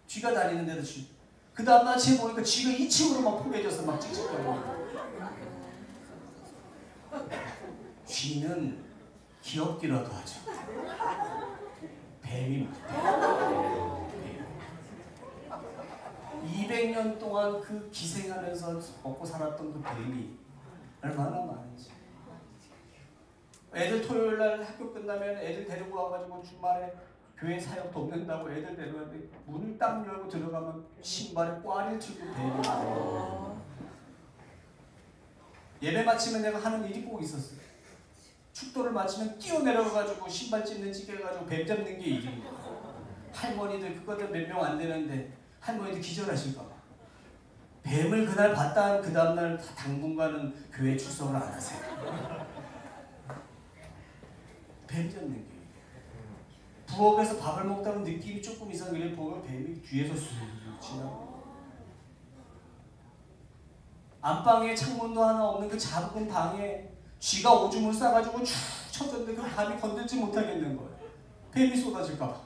쥐가 다니는 데도 쥐. 그 다음 아침에 보니까 쥐가 2층으로 막 포개져서 막 찍찍거리고. 쥐는 귀엽기라도 하죠. 뱀이 뱀. 200년 동안 그 기생하면서 먹고 살았던 그 뱀이 얼마나 많은지. 애들 토요일날 학교 끝나면 애들 데리고 와가지고 주말에 교회 사역 돕는다고 애들 데려왔는데 문을 딱 열고 들어가면 신발에 꽈리를 치고 뱀이 나와요. 예배 마치면 내가 하는 일이 꼭 있었어요. 축도를 마치면 뛰어내려가지고 신발 찢는 찌개 가지고 뱀 잡는 게 일입니다. 할머니들 그것들 몇 명 안 되는데 할머니들 기절하실까봐. 뱀을 그날 봤다 그 다음날 당분간은 교회 출석을 안 하세요. 뱀 잡는 게. 부엌에서 밥을 먹다가 느낌이 조금 이상하게 보면 뱀이 뒤에서 쑥 지나고. 안방에 창문도 하나 없는 그 작은 방에 쥐가 오줌을 싸가지고 축 쳐졌는데 그 밤이 건들지 못하겠는 거예요. 뱀이 쏟아질까봐.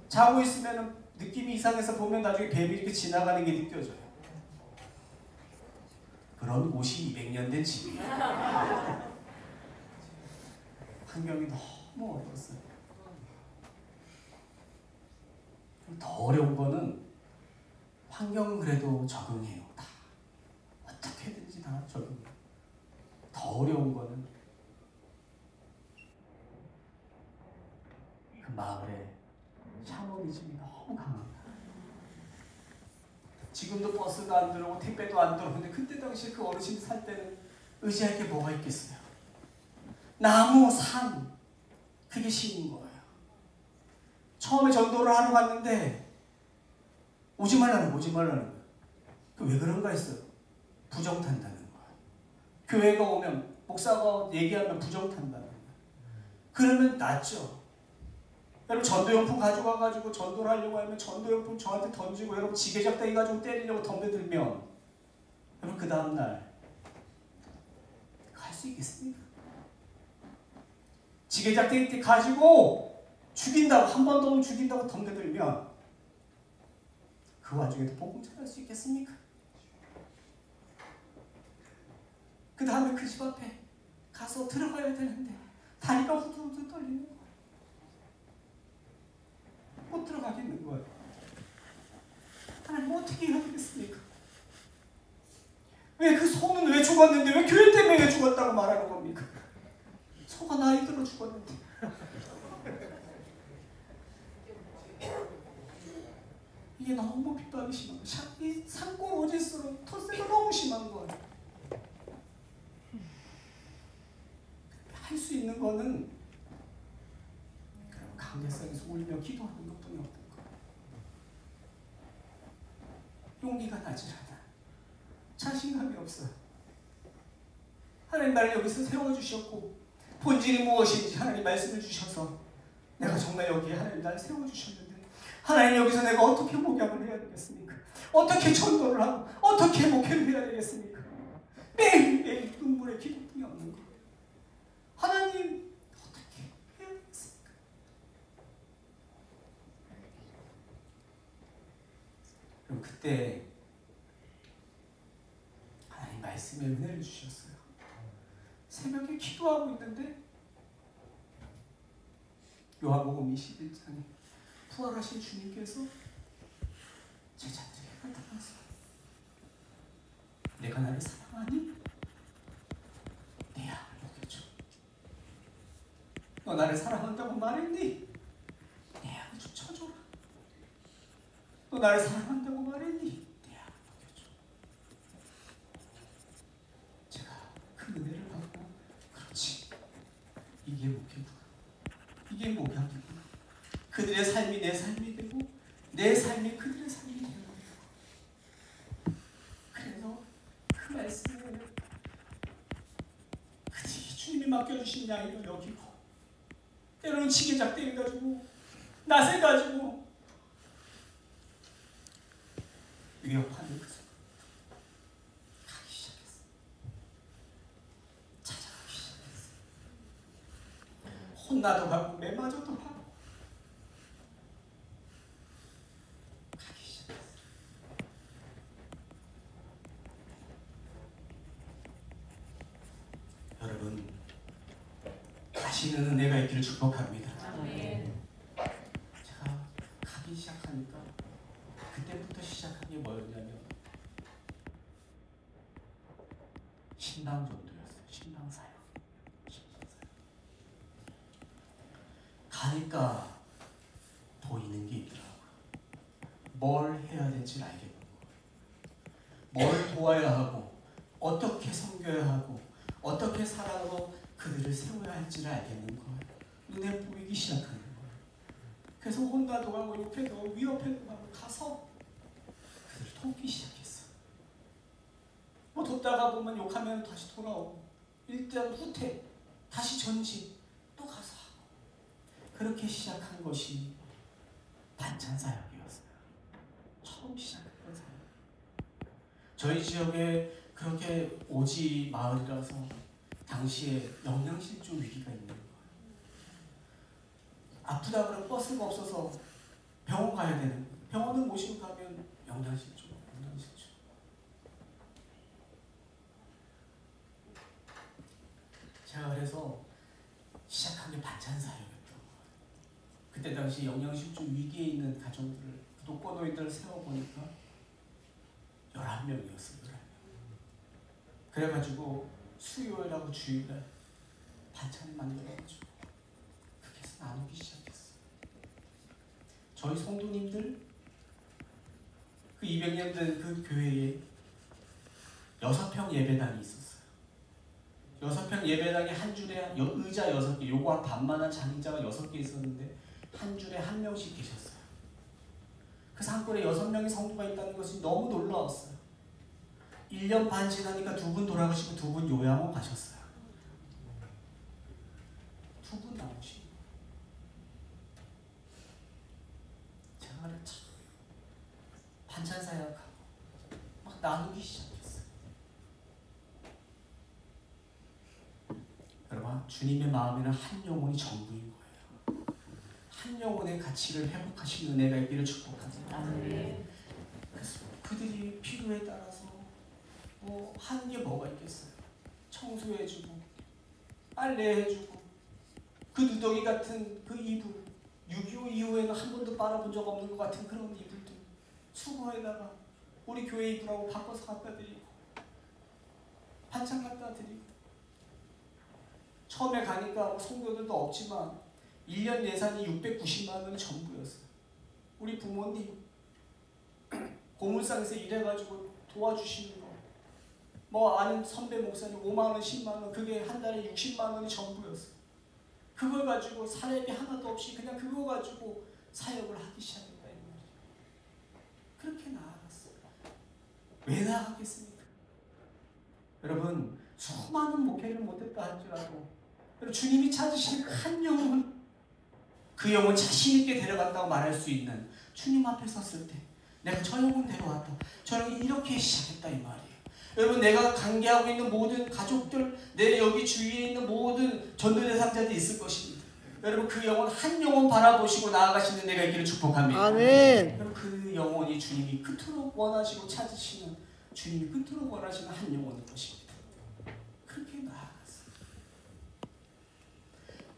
자고 있으면 느낌이 이상해서 보면 나중에 뱀이 이렇게 지나가는 게 느껴져요. 그런 곳이 200년 된 집이에요. 환경이 너무 어려웠어요. 더 어려운 거는 환경은 그래도 적응해요. 다 어떻게든지 다 적응해요. 더 어려운 거는 그 마을에 샤머니즘이 너무 강합니다. 지금도 버스가 안 들어오고 택배도 안 들어오는데 그때 당시에 그 어르신 살 때는 의지할 게 뭐가 있겠어요? 나무, 산, 그게 신인 거예요. 처음에 전도를 하러 갔는데 오지 말라는 거예요. 그 왜 그런가 했어요. 부정 탄다는 거예요. 교회가 오면 목사가 얘기하면 부정 탄다는 거예요. 그러면 낫죠. 여러분 전도용품 가져가가지고 전도를 하려고 하면 전도용품 저한테 던지고 여러분 지게작대기 가지고 때리려고 덤벼들면 여러분 그 다음날 갈 수 있겠습니까? 지게작대기 가지고 죽인다고 한 번 더 오면 죽인다고 덤벼들면 그 와중에도 복음 전할 수 있겠습니까? 그 다음에 그 집 앞에 가서 들어가야 되는데 다리가 후들후들 떨리는 거예요. 못 들어가겠는 거예요. 하나님 어떻게 해야 되겠습니까? 왜 그 소는 왜 죽었는데 왜 교회 때문에 왜 죽었다고 말하는 겁니까? 소가 나이 들어 죽었는데. 이게 너무 핍박이 심한 거예요. 이 산골 오질수록 텃세가 너무 심한 거예요. 할 수 있는 거는 강대상에서 울며 기도하는 것뿐이 없는 거예요. 용기가 나질 않아. 자신감이 없어요. 하나님 나를 여기서 세워주셨고 본질이 무엇인지 하나님 말씀을 주셔서 내가 정말 여기에 하나님 나를 세워주셨는데 하나님 여기서 내가 어떻게 목양을 해야 되겠습니까? 어떻게 전도를 하고 어떻게 목회를 해야 되겠습니까? 매일매일 눈물의 기도뿐이 없는 거예요. 하나님 어떻게 해야 되겠습니까? 그럼 그때 하나님 말씀에 은혜를 주셨어요. 새벽에 기도하고 있는데 요한복음 21장에 부활하신 주님께서 제자들에게 나타나서 내가 나를 사랑하니? 내 양을 먹여줘. 너 나를 사랑한다고 말했니? 내 양을 좀 쳐줘라. 너 나를 사랑한다고 말했니? 내 양을 먹여줘. 제가 그 은혜를 받고 그렇지. 이게 목회구나. 이게 목양이구나. 그들의 삶이 내 삶이 되고 내 삶이 그들의 삶이 되는 거예요. 그래서 그 말씀을 그들이 주님이 맡겨주신 양이로 여기고 때로는 지게작대기 가지고 낫을 가지고 위협하는 그 순간 가기 시작했어요. 찾아가기 시작했어요. 혼나도 가고 매맞아도 하고 가기 시작했어요. 여러분 가시는 은혜가 있기를 축복합니다. 제가 가기 시작하니까 그때 그때부터 시작한 게 뭐였냐면 신방 전도였어요. 신방 사역. 가니까 보이는 게 있더라고요. 뭘 해야 될지 알겠는 거예요. 뭘 도와야 하고 어떻게 섬겨야 하고 어떻게 살아가고 그들을 세워야 할지를 알겠는 거예요. 눈에 보이기 시작하는 거예요. 그래서 혼나도 가고 욕해도 가고 위협해도 가고 가서 그들을 돕기 시작했어. 뭐 돕다가 보면 욕하면 다시 돌아오고 일단 후퇴 다시 전진 또 가서 하고 그렇게 시작한 것이 반찬 사역이었어요. 처음 시작했던 사역. 저희 지역에 그렇게 오지 마을이라서 당시에 영양실조 위기가 있는 거예요. 아프다 그러면 버스가 없어서 병원 가야 되는 거예요. 병원을 모시고 가면 영양실조. 제가 그래서 시작한 게 반찬 사역이었던 거예요. 그때 당시 영양실조 위기에 있는 가정들을 독거노인들을 세워보니까 11명이었어요. 11명. 그래가지고 수요일하고 주일날 반찬을 만들어가지고 그렇게 해서 나누기 시작했어요. 저희 성도님들 그 200년 된 그 교회에 6평 예배당이 있었어요. 6평 예배당에 한 줄에 의자 6개, 요거 한 반만한 장의자가 6개 있었는데 한 줄에 한 명씩 계셨어요. 그 산골에 6명의 성도가 있다는 것이 너무 놀라웠어요. 1년 반 지나니까 2분 돌아가시고 2분 요양원 가셨어요. 2분 나오시고 제가 참 반찬 사역하고 막 나누기 시작했어요. 여러분, 주님의 마음에는 한 영혼이 전부인 거예요. 한 영혼의 가치를 회복하신 은혜가 있기를 축복합니다. 그래서 그들이 필요에 따라서 뭐 하는 게 뭐가 있겠어요. 청소해주고 빨래해주고 그 누더기 같은 그 이불 6.25 이후에는 한 번도 빨아본 적 없는 것 같은 그런 이불들 수거에다가 우리 교회 이불하고 바꿔서 갖다 드리고 반찬 갖다 드리고 처음에 가니까 성도들도 없지만 1년 예산이 690만 원이 전부였어요. 우리 부모님 고물상에서 일해가지고 도와주시는 거 뭐 아는 선배 목사님 5만 원, 10만 원 그게 한 달에 60만 원이 전부였어요. 그걸 가지고 사례비 하나도 없이 그냥 그거 가지고 사역을 하기 시작했다 이 말이에요. 그렇게 나아갔어요. 왜 나아가겠습니까? 여러분 수많은 목회를 못했다 할지라도 주님이 찾으신 한 영혼 그 영혼 자신 있게 데려간다고 말할 수 있는 주님 앞에 섰을 때 내가 저 영혼 데려왔다. 저 영혼 이렇게 시작했다 이 말이에요. 여러분 내가 관계하고 있는 모든 가족들 내 여기 주위에 있는 모든 전도 대상자들이 있을 것입니다. 여러분 그 영혼 한 영혼 바라보시고 나아가시는 내가 있기를 축복합니다. 아멘. 여러분 그 영혼이 주님이 끝으로 원하시고 찾으시는 주님이 끝으로 원하시는 한 영혼일 것입니다. 그렇게 나아갔어요.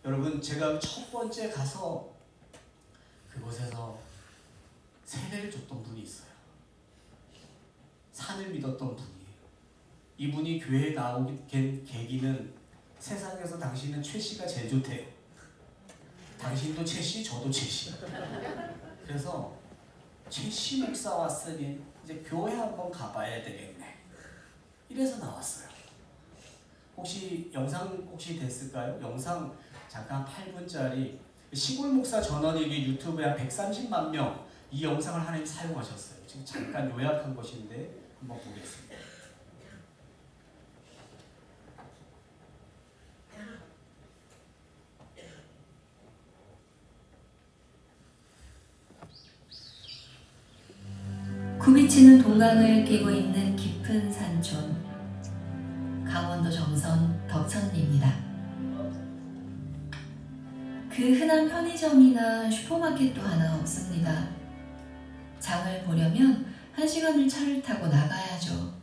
여러분 제가 첫 번째 가서 그곳에서 세례를 줬던 분이 있어요. 산을 믿었던 분이에요. 이분이 교회에 나오게 된 계기는 세상에서 당신은 최 씨가 제일 좋대요. 당신도 최 씨, 저도 최 씨. 그래서 최 씨 목사 왔으니 이제 교회 한번 가봐야 되겠네. 이래서 나왔어요. 혹시 영상 혹시 됐을까요? 영상 잠깐 8분짜리 시골 목사 전원일기 유튜브에 한 130만 명 이 영상을 하나님 사용하셨어요. 지금 잠깐 요약한 것인데 한번 보겠습니다. 굽이치는 동강을 끼고 있는 깊은 산촌 강원도 정선 덕천리입니다. 그 흔한 편의점이나 슈퍼마켓도 하나 없습니다. 장을 보려면 1시간을 차를 타고 나가야죠.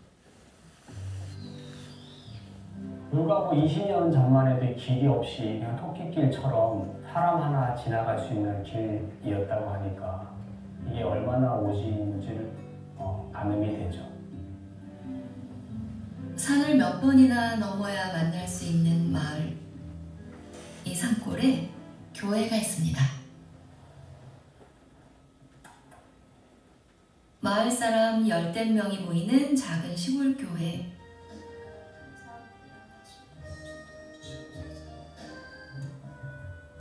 불과 뭐 20년 전만 해도 길이 없이 그냥 토끼길처럼 사람 하나 지나갈 수 있는 길이었다고 하니까 이게 얼마나 얼마나 오시는지를 가늠이 되죠. 산을 몇 번이나 넘어야 만날 수 있는 마을. 이 산골에 교회가 있습니다. 마을 사람 10댓 명이 모이는 작은 시골 교회.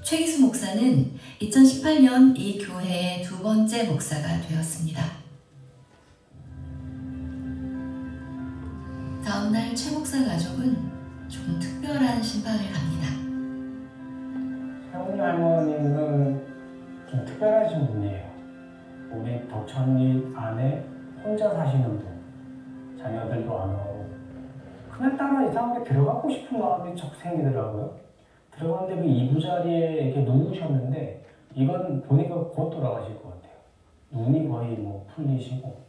최기수 목사는 2018년 이 교회의 2번째 목사가 되었습니다. 다음날 최 목사 가족은 좀 특별한 신방을 갑니다. 세훈이 할머니는 좀 특별하신 분이에요. 우리 덕천리 안에 혼자 사시는 분, 자녀들도 안 하고 그날따라 이상하게 들어가고 싶은 마음이 적 생기더라고요. 들어갔는데 그 이부자리에 이렇게 누우셨는데 이건 보니까 곧 돌아가실 것 같아요. 눈이 거의 뭐 풀리시고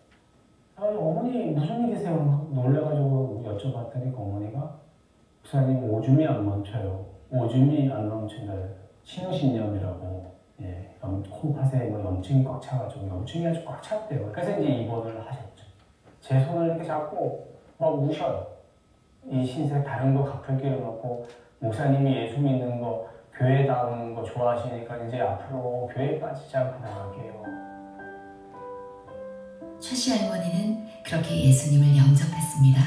어머니 무슨 일이세요? 놀래가지고 여쭤봤더니 그 어머니가 목사님 오줌이 안 멈춰요. 오줌이 안 멈춘다. 신우신염이라고 콩팥에 뭐 염증이 꽉 차가지고 염증이 아주 꽉 찼대요. 그래서 이제 입원을 하셨죠. 제 손을 이렇게 잡고 막 우셔요. 이 신세 다른 거 갚을 길은 없고 목사님이 예수 믿는 거 교회 다니는 거 좋아하시니까 이제 앞으로 교회 빠지지 않고 나갈게요. 최 씨 할머니는 그렇게 예수님을 영접했습니다.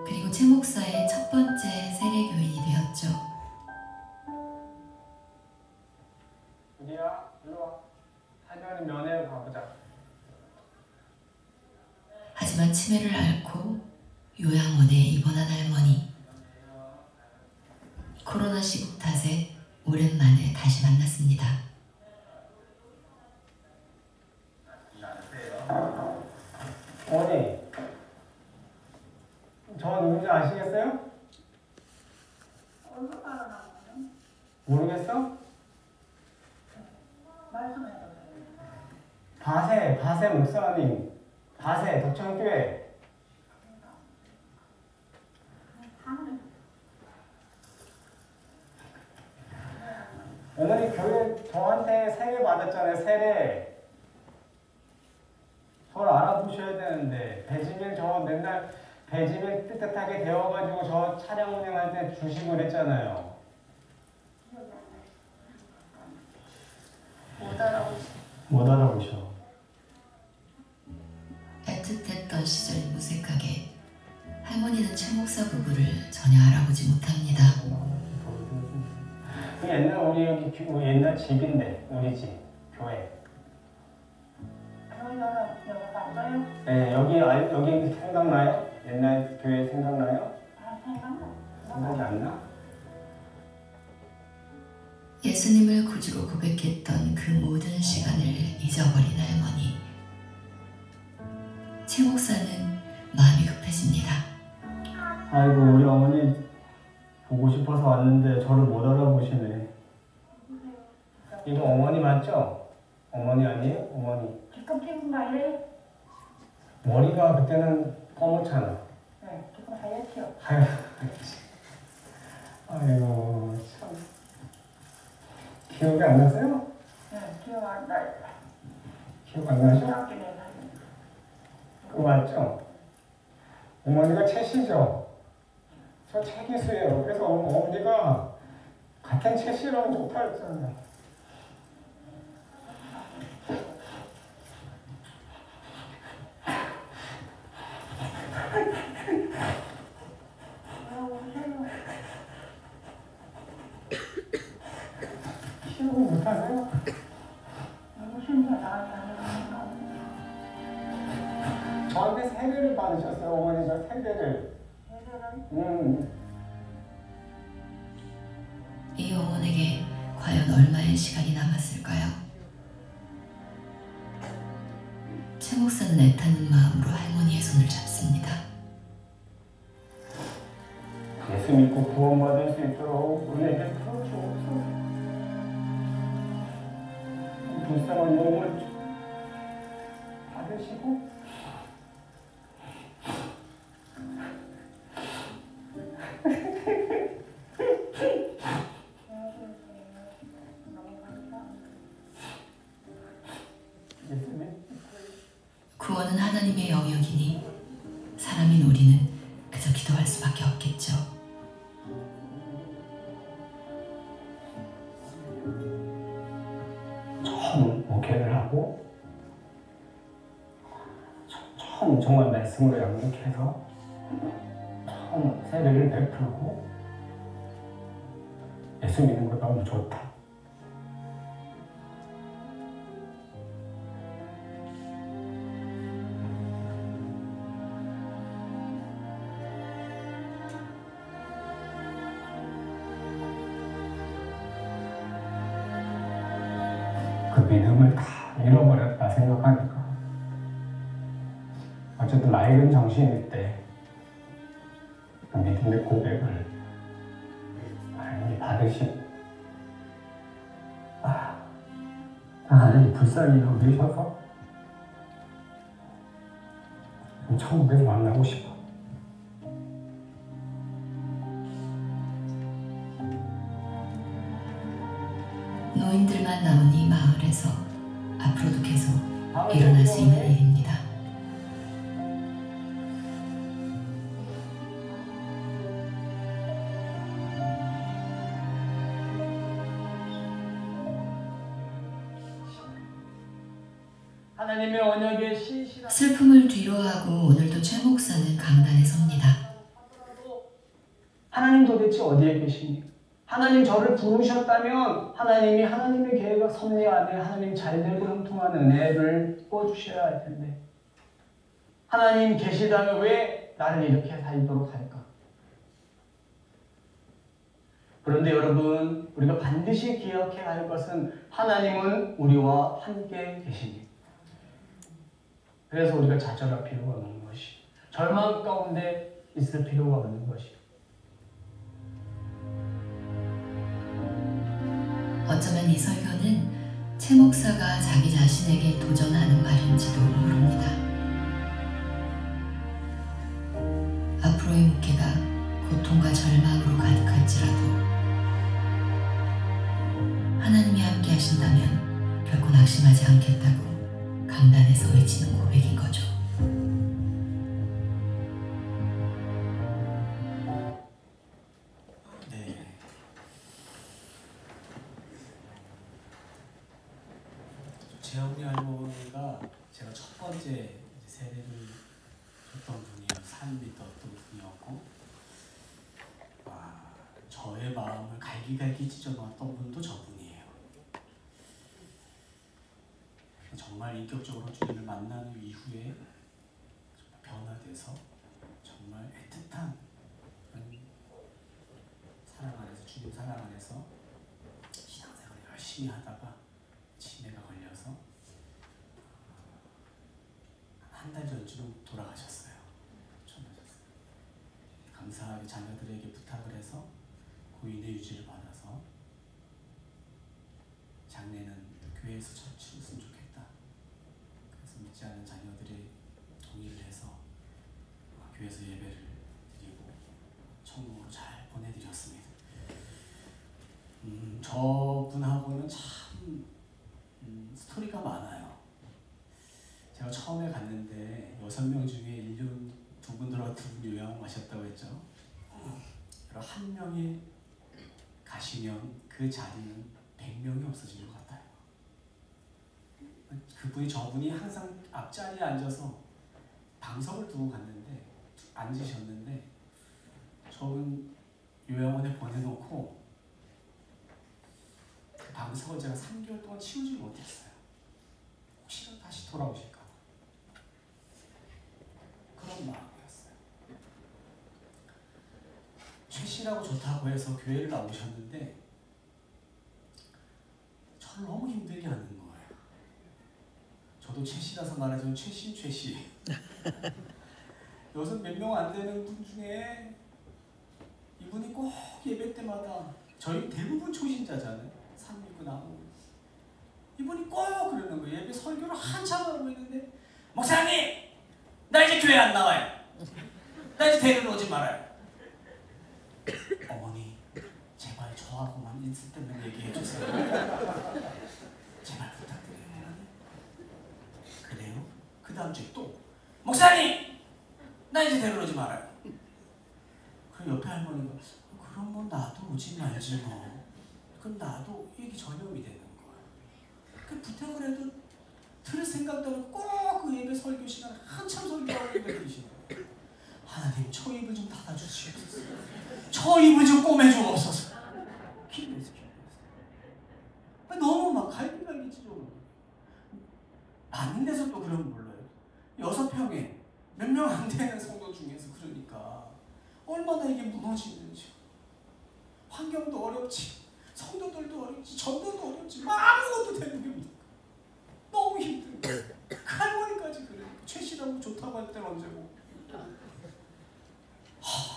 그리고 최 목사의 첫 번째 세례교인이 되었죠. 우리야, 일로 와. 할머니 면회를 가보자. 하지만 치매를 앓고 요양원에 입원한 할머니. 코로나 시국 탓에 오랜만에 다시 만났습니다. 어머니, 저 누군지 아시겠어요? 모르겠어? 바세 목사님, 바세 덕천교회. 어머니 교회 저한테 세례 받았잖아요. 세례. 저를 알아보셔야 되는데 배지밀 저 맨날 배지밀 뜨뜻하게 데워가지고 저 차량 운행할 때 주시고 그랬잖아요. 못 알아보셔. 애틋했던 시절이 무색하게 할머니는 최 목사 부부를 전혀 알아보지 못합니다. 그 옛날 우리 여기 옛날 집인데 우리 집 교회. 네, 여기 생각나요? 옛날 교회 생각나요? 생각이 안 나? 예수님을 구주로 고백했던 그 모든 시간을 잊어버린 할머니. 최 목사는 마음이 급해집니다. 아이고 우리 어머니 보고 싶어서 왔는데 저를 못 알아보시네. 이거 어머니 맞죠? 어머니 아니에요? 어머니. 머리가 그때는 검었잖아. 네, 조금 하얗죠. 아이고 참. 기억이 안 나세요? 네, 기억 안 나요. 기억 안 나죠? 중학교 내가. 그거 맞죠? 어머니가 채씨죠? 저 채기수예요. 그래서 어머니가 같은 채씨라고 좋다 했잖아요. 기억을 못하세요? 무슨 게 나한테 안 저한테 세례를 받으셨어요. 어머니가 세례를. 이 영혼에게 과연 얼마의 시간이 남았을까요? 최 목사는 애타는 마음으로 할머니의 손을 잡습니다. 예수 믿고 구원받을 수 있도록 은혜를 풀어주옵소서. 불쌍한 영혼을 받으시고 구원은 하나님의 영역이니 사람인 우리는 그저 기도할 수밖에 없겠죠. 처음 목회를 하고 처음 정말 말씀으로 양육해서 처음 세례를 베풀고 예수 믿는 거 너무 좋다. 그 믿음을 다 잃어버렸다 생각하니까 어쨌든 맑은 정신일 때 그 믿음의 고백을 많이 받으시고 하나님 불쌍히 여기셔서 천국에서 만나고 싶어. 노인들만 남은 이 마을에서 앞으로도 계속 일어날 수 있는 일입니다. 하나님의 언약에 신실한 슬픔을 뒤로하고 오늘도 최 목사는 강단에 섭니다. 하나님 도대체 어디에 계십니까? 하나님 저를 부르셨다면 하나님이 하나님의 계획과 섭리 안에 하나님 잘되고 형통한 은혜를 부어주셔야 할 텐데 하나님 계시다면 왜 나를 이렇게 살도록 할까? 그런데 여러분 우리가 반드시 기억해야 할 것은 하나님은 우리와 함께 계십니다. 그래서 우리가 좌절할 필요가 없는 것이 절망 가운데 있을 필요가 없는 것이 어쩌면 이 설교는 최 목사가 자기 자신에게 도전하는 말인지도 모릅니다. 앞으로의 목회가 고통과 절망으로 가득할지라도 하나님이 함께 하신다면 결코 낙심하지 않겠다고 강단에서 외치는 고백인 거죠. 네. 재영이 할머니가 제가 첫 번째 세례를 줬던 분이에요. 산 믿었던 분이었고, 저의 마음을 갈기갈기 찢어놓았던 분도 저분이에요. 정말 인격적으로 주님을 만난 이후에 변화돼서 정말 애틋한 사랑 안에서 주님 사랑 안에서 신앙생활을 열심히 하다가 치매가 걸려서 한 달 전쯤 돌아가셨어요. 감사하게 자녀들에게 부탁을 해서 고인의 유지를 받아서 장례는 교회에서 치렀으면 좋겠다. 그래서 믿지 않는 자녀들이 동의를 해서 교회에서 예배를 드리고 천국으로 잘 보내드렸습니다. 저분하고는 참 스토리가 많아요. 제가 처음에 갔는데 6명 중에 1년 2분 들어가 2분 요양하셨다고 했죠. 한 명이 가시면 그 자리는 100명이 없어질 것 같아요. 그분이 저분이 항상 앞자리에 앉아서 방석을 두고 갔는데 앉으셨는데 저분 요양원에 보내놓고 그 방석을 제가 3개월 동안 치우지 못했어요. 혹시나 다시 돌아오실까 봐. 그런 마음이었어요. 최 씨라고 좋다고 해서 교회를 나오셨는데 저를 너무 힘들게 하는 거예요. 저도 최 씨라서 말하자면 최 씨. 여기서 몇 명 안 되는 분 중에 이분이 꼭 예배 때마다 저희 대부분 초신자잖아요. 산 믿고 나오고 이분이 꼭 그러는 거예요. 예배 설교를 한참 하고 있는데 목사님! 나 이제 교회 안 나와요. 나 이제 데리러 오지 말아요. 어머니 제발 저하고만 있을 때만 얘기해 주세요. 제발 부탁드려요. 그래요? 그 다음 주에 또 데려오지 말아요. 그 옆에 할머니가 그럼 뭐 나도 오지 말지 뭐. 그럼 나도 이게 전염이 되는 거야. 그 부탁을 해도 들을 생각도 하고 꼭 그 예배 설교 시간에 한참 설교하고 예배 드리시는 거예요. 하나님 저 입을 좀 닫아주시옵소서. 저 입을 좀 꼬매주옵소서. 기도했어. 너무 막 갈비갈비 찢어오는 거예요. 많은 데서 또 그러면 몰라요. 6평에 몇 명 안 되는 성도 중에서 그러니까 얼마나 이게 무너지는지. 환경도 어렵지, 성도들도 어렵지, 전도도 어렵지, 아무것도 되는 게 없는 거예요. 너무 힘든 거예요. 그 할머니까지 그래요. 최씨라고 좋다고 할 때는 언제고.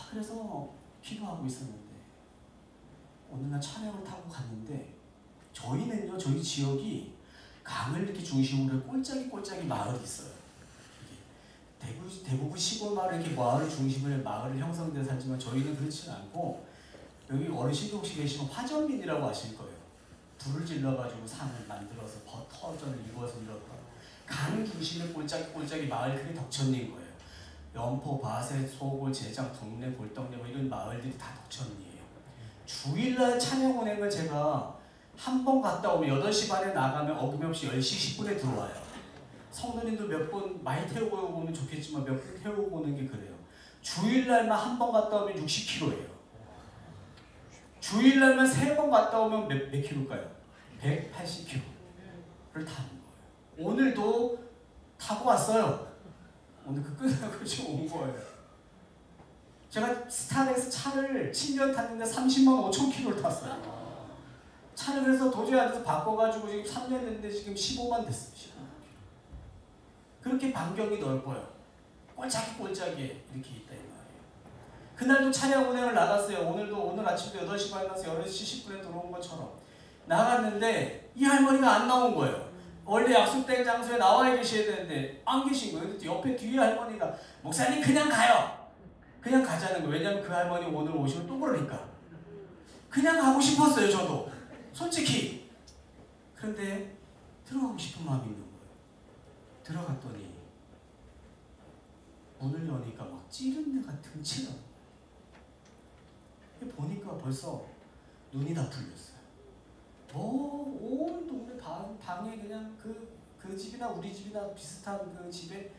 그래서 기도하고 있었는데 어느 날 차량을 타고 갔는데 저희는요, 저희 지역이 강을 이렇게 중심으로 꼴짝이 마을이 있어요. 대부분 시골 마을 이렇게 마을 중심으로 마을을 형성돼 살지만 저희는 그렇지 않고 여기 어르신도 혹시 계시면 화전민이라고 아실 거예요. 불을 질러가지고 산을 만들어서 터전을 이루어서 이렇다. 강 중심의 꼴짝이 마을 그게 덕천리인 거예요. 연포, 바세, 소골, 제장, 동래, 골덕리 뭐 이런 마을들이 다 덕천리예요. 주일날 찬양 운행을 제가 한 번 갔다 오면 8시 반에 나가면 어김없이 10시 10분에 들어와요. 성도님도 몇 번 많이 태우고 오면 좋겠지만 몇 분 태우고 오는 게 그래요. 주일날만 한 번 갔다 오면 60km예요. 주일날만 3번 갔다 오면 몇 킬로일까요? 180km를 타는 거예요. 오늘도 타고 왔어요. 오늘 그 끝나고 지금 온 거예요. 제가 스타렉스 차를 7년 탔는데 30만 5천 킬로를 탔어요. 차를 그래서 도저히 안 돼서 바꿔가지고 지금 3년 됐는데 지금 15만 됐어요. 15만. 그렇게 반경이 넓어요. 꼴짝이 이렇게 있다 이 말이에요. 그날도 차량 운행을 나갔어요. 오늘 아침도 8시 반에 나서 8시 10분에 들어온 것처럼 나갔는데 이 할머니가 안 나온 거예요. 원래 약속된 장소에 나와 계셔야 되는데 안 계신 거예요. 근데 옆에 뒤에 할머니가 목사님 그냥 가요. 그냥 가자는 거예요. 왜냐면 그 할머니 오늘 오시면 또 그러니까. 그냥 가고 싶었어요. 저도 솔직히. 그런데 들어가고 싶은 마음이 있는 거예요. 들어갔더니 문을 여니까 막 찌른 내 같은 치는 보니까 벌써 눈이 다 풀렸어요. 온 동네 방에 그냥 그 집이나 우리 집이나 비슷한 그 집에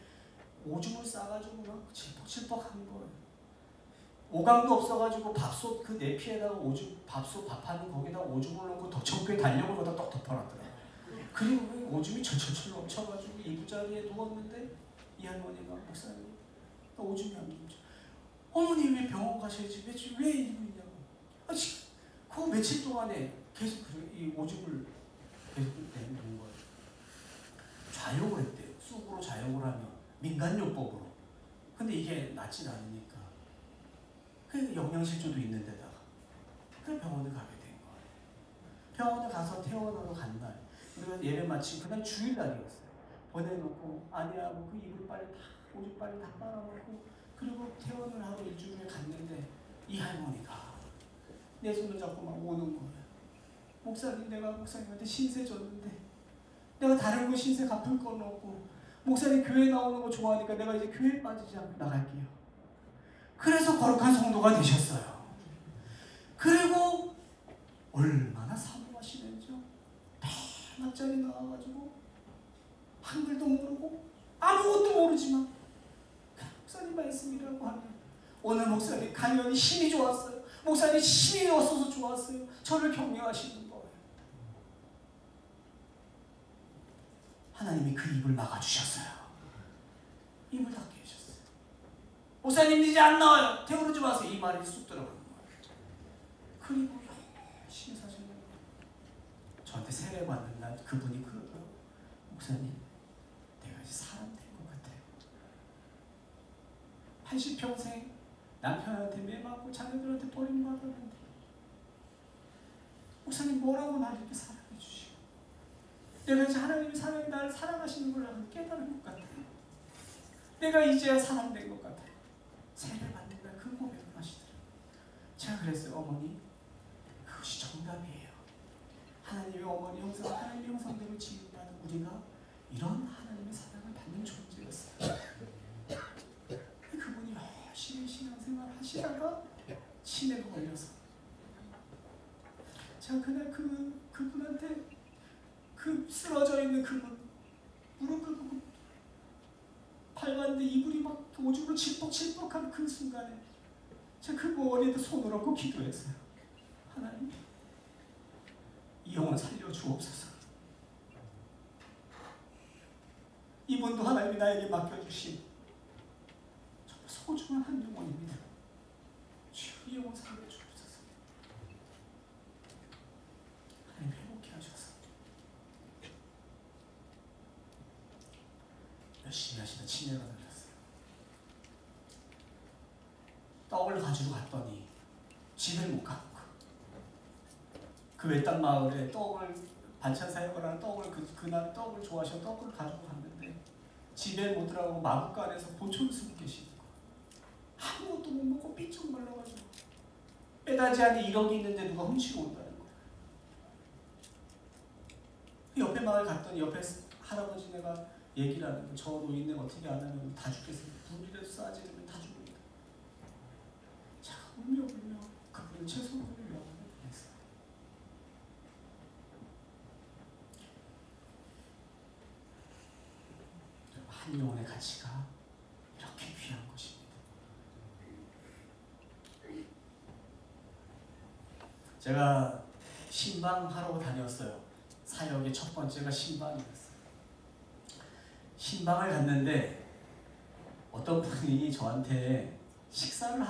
오줌을 싸가지고 막 칠퍽칠퍽한 거예요. 오강도 없어가지고 밥솥 그 내피에다가 오줌 밥솥 밥하는 거기다가 오줌을 넣고 덕천교에 달력을 거기다 떡 덮어놨더라고요. 그리고 오줌이 철철철 넘쳐가지고 이부자리에 누웠는데 이 할머니가 목사님 나 오줌이 안 넘쳐. 어머니 왜 병원 가셔야지 왜 이러고 있냐고. 그 며칠 동안에 계속 이 오줌을 계속 내는 거예요. 좌욕을 했대요. 쑥으로 좌욕을 하면 민간요법으로. 근데 이게 낫지 않으니까. 그러니까 영양실조도 있는 데다가 그래서 병원을 가게 된 거예요. 병원에 가서 퇴원하러 간 날 우리가 예배 마치고 그날 주일날이었어요. 보내놓고 아내하고 그 이불 빨리 다 오줌 빨리 다 빨아놓고 그리고 퇴원을 하러 일주일에 갔는데 이 할머니가 내 손을 잡고 막 오는 거예요. 목사님 내가 목사님한테 신세 졌는데 내가 다른 거 신세 갚을 건 없고 목사님 교회 나오는 거 좋아하니까 내가 이제 교회에 빠지지 않고 나갈게요. 그래서 거룩한 성도가 되셨어요. 그리고 얼마나 사모하시는지요. 맨 앞자리 나와가지고 한글도 모르고 아무것도 모르지만 목사님 말씀이라고 하면 오늘 목사님 강연이 힘이 좋았어요. 목사님 힘이 없어서 좋았어요. 저를 격려하시는 거예요. 하나님이 그 입을 막아주셨어요. 입을 닫게 해주셨어요. 목사님 이제 안 나와요. 태우지 마세요. 이 말이 쑥 들어가는 거예요. 그리고 열심히 사시는 거예요. 저한테 세례 받는 날 그분이 그러더라고요. 목사님 내가 이제 사람 된 것 같아요. 80평생 남편한테 매맞고 자녀들한테 버림받았는데 목사님 뭐라고 나를 이렇게 사랑해 주시고 내가 이제 하나님의 사랑이 나를 사랑하시는 걸 나는 깨달은 것 같아요. 내가 이제야 사랑된 것 같아요. 세례 받는 날 그 고백을 하시더라고요. 제가 그랬어요. 어머니 그것이 정답이에요. 하나님의 어머니 형상, 하나님의 형상대로 지음받은 우리가 이런 하나님의 사랑을 받는 존재였어요. 그분이 그 쓰러져 있는 그분 무릎을 꿇고 밟았는데 이불이 막 오줌으로 질퍽질퍽한 그 순간에 제가 그 머리에도 손을 얹고 기도했어요. 하나님, 이 영혼 살려주옵소서. 이분도 하나님이 나에게 맡겨주신 정말 소중한 한 영혼입니다. 주여, 이 영혼 살려주옵소서. 하나님 회복해 하셔서 열심히 하시는 치매가 들렸어요. 떡을 가지고 갔더니 집에 못 가는 거예요. 그 외딴 마을에 떡을 반찬 사역을 하는 떡을 그날 떡을 좋아하셔서 떡을 가지고 갔는데 집에 못 들어가고 마구간 안에서 보초를 쓰고 계시는 거예요. 아무것도 못 먹고 삐쩍 말라가지고 빼다지 안에 1억이 있는데 누가 훔치고 온다는 거예요. 그 옆에 마을 갔더니 옆에 할아버지네가 얘기를 하는 거예요. 저 노인네 어떻게 안 하면 다 죽겠습니다. 불이라도 쏴지면 다 죽습니다. 자, 울며 그분은 최선을 명함을 보냈어요. 한 영혼의 가치가 이렇게 귀한 것입니다. 제가 신방하러 다녔어요. 사역의 첫 번째가 신방이었어요. 신방을 갔는데 어떤 분이 저한테 식사를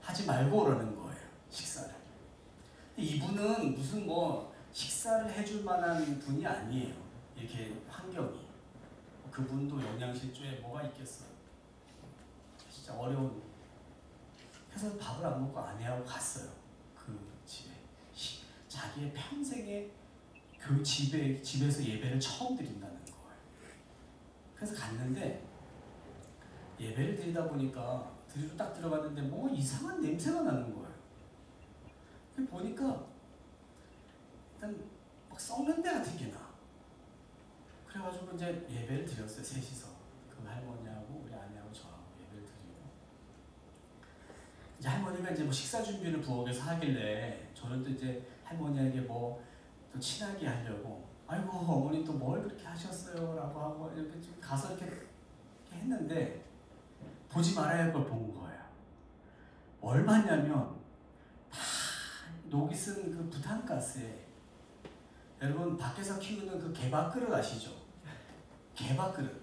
하지 말고 그러는 거예요. 식사를. 이분은 무슨 뭐 식사를 해줄 만한 분이 아니에요. 이렇게 환경이. 그분도 영양실조에 뭐가 있겠어요. 진짜 어려운. 그래서 밥을 안 먹고 아내하고 갔어요. 그 집에. 자기의 평생에 그 집에서 예배를 처음 드린다는 거예요. 그래서 갔는데 예배를 드리다 보니까 드리러 딱 들어갔는데 뭐 이상한 냄새가 나는 거예요. 보니까 일단 막 썩는 데 같은 게 나. 그래가지고 이제 예배를 드렸어요. 셋이서 그 할머니하고 우리 아내하고 저하고 예배를 드리고 이제 할머니가 이제 뭐 식사 준비를 부엌에서 하길래 저는 또 이제 할머니에게 뭐 또 친하게 하려고 아이고 어머니 또 뭘 그렇게 하셨어요라고 하고 이렇게 좀 가서 이렇게 했는데 보지 말아야 할 걸 본 거예요. 뭘 봤냐면 다 녹이 쓴 그 부탄가스에 여러분 밖에서 키우는 그 개밥그릇 아시죠? 개밥그릇.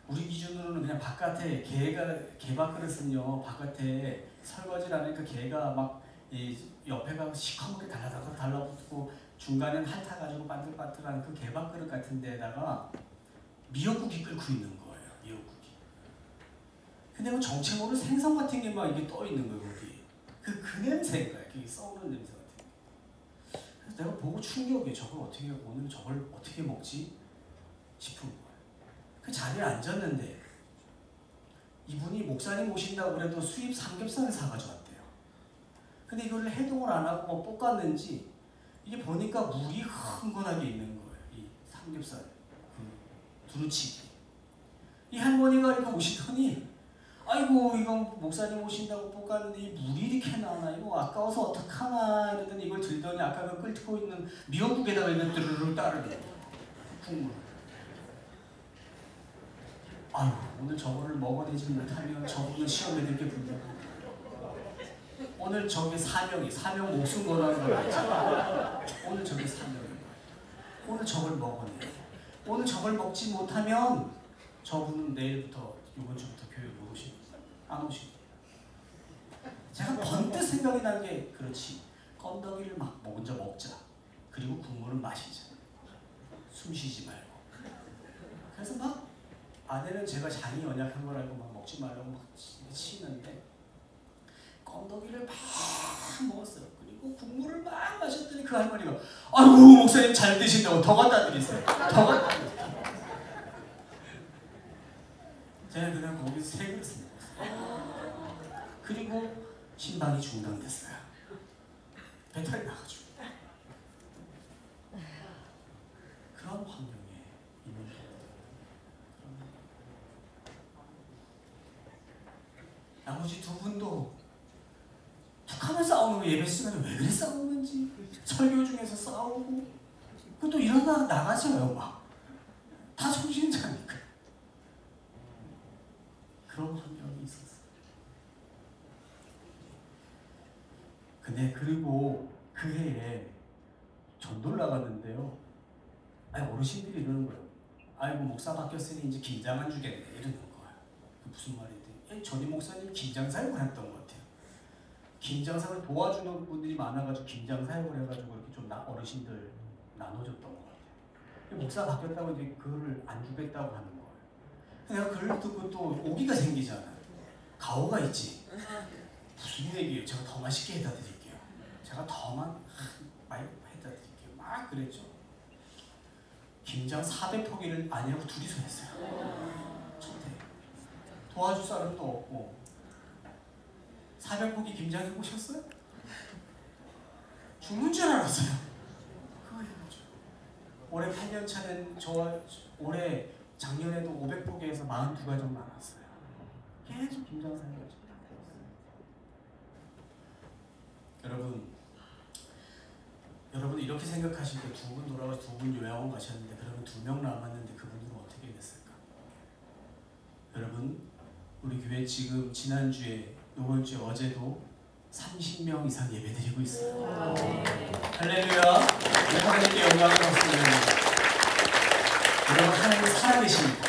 우리 기준으로는 그냥 바깥에 개밥그릇은요 바깥에 설거지를 하니까 개가 막 이 옆에가 시커멓게 달라붙고 중간에는 핥아가지고 반들반들한 그 개밥그릇 같은 데다가 미역국이 끓고 있는 거예요. 미역국이. 근데 뭐 정체 모를 생선 같은 게 막 이게 떠 있는 거예요. 거기. 그 냄새인 거예요. 그 썩는 냄새 같은 게. 그래서 내가 보고 충격이에요. 오늘 저걸 어떻게 먹지 싶은 거예요. 그 자리에 앉았는데 이분이 목사님 오신다고 그래도 수입 삼겹살을 사가지고 왔대요. 근데 이거를 해동을 안 하고 뭐 볶았는지 이게 보니까 물이 흥건하게 있는 거예요. 이 삼겹살 그 두루치기. 이 할머니가 이렇게 오시더니 아이고 이거 목사님 오신다고 볶았는데 이 물이 이렇게 나나 이거 아까워서 어떡하나 이러더니 이걸 들더니 아까 그 끓고 있는 미역국에다가 이걸 드르르 따르게 국물. 아유 오늘 저거를 먹어내지 못하면 저분은 시험에 들게 불리고 오늘 저게 사명 목숨 걸어가는 거야. 오늘 저게 사명이에요. 오늘 저걸 먹어내. 오늘 저걸 먹지 못하면 저분은 내일부터 이번 주부터 교회 안 오십니다. 제가 번뜩 생각이 난 게 그렇지. 건더기를 막 먼저 먹자. 그리고 국물을 마시자. 숨 쉬지 말고. 그래서 막 아내는 제가 장이 연약한 걸 알고 막 먹지 말라고 막 치는데 건더기를 막 먹었어요. 그리고 국물을 막 마셨더니 그 할머니가 아이고 목사님 잘 드신다고 더 갖다 드리세요. 더 갖다 드리세요. 제가 그냥 거기서 3그릇을 먹었어요. 그리고 신방이 중단됐어요. 배탈이 나가지고. 그런 환경에 있는 거예요. 나머지 2분도 북한을 싸우는 거 예배 시간에 왜 그래 싸우는지 설교 중에서 싸우고 그것도 일어나 나가져요. 막 다 소신자니까. 그런 환경이 있었어요. 근데 그리고 그 해에 전도를 나갔는데요. 아니 어르신들이 이러는 거예요. 아이고 목사 바뀌었으니 이제 김장 안 주겠네 이러는 거예요. 무슨 말이지? 전임 목사님 김장 사역을 했던 것 같아요. 김장 사역을 도와주는 분들이 많아가지고 김장 사역을 해가지고 이렇게 좀 어르신들 나눠줬던 것 같아요. 목사 바뀌었다고 이제 그거를 안 주겠다고 하는 거예요. 내가 그걸 듣고 또 오기가 생기잖아요. 가오가 있지. 무슨 얘기예요? 제가 더 맛있게 해다 드릴게요. 제가 더 많이 해다 드릴게요. 막 그랬죠. 김장 400포기를 아내하고 둘이서 했어요. 첫해. 도와줄 사람도 없고. 400포기 김장 해보셨어요? 죽는 줄 알았어요. 그거 해보죠. 올해 8년차는 올해 작년에도 500포기에서 42가정 나눴어요. 계속 김장 사역을 했어요. 여러분 이렇게 생각하실 때 두 분 돌아가서 두 분 요양원 가셨는데 그러면 2명 남았는데 그분들은 어떻게 됐을까? 여러분 우리 교회 지금 지난주에 이번 주에 어제도 30명 이상 예배드리고 있어요. 할렐루야. 하나님께 영광을 받습니다. 여러분 하나님 살아계십니다.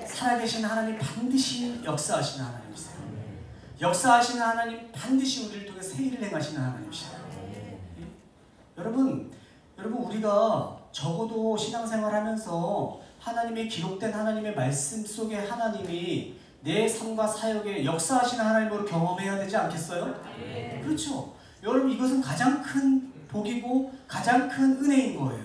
살아계신 하나님 반드시 역사하시는 하나님이세요. 역사하시는 하나님 반드시 우리를 통해 새 일을 행하시는 하나님이시다. 여러분 우리가 적어도 신앙생활하면서 하나님의 기록된 하나님의 말씀 속에 하나님이 내 삶과 사역에 역사하시는 하나님으로 경험해야 되지 않겠어요? 그렇죠. 여러분 이것은 가장 큰 복이고 가장 큰 은혜인 거예요.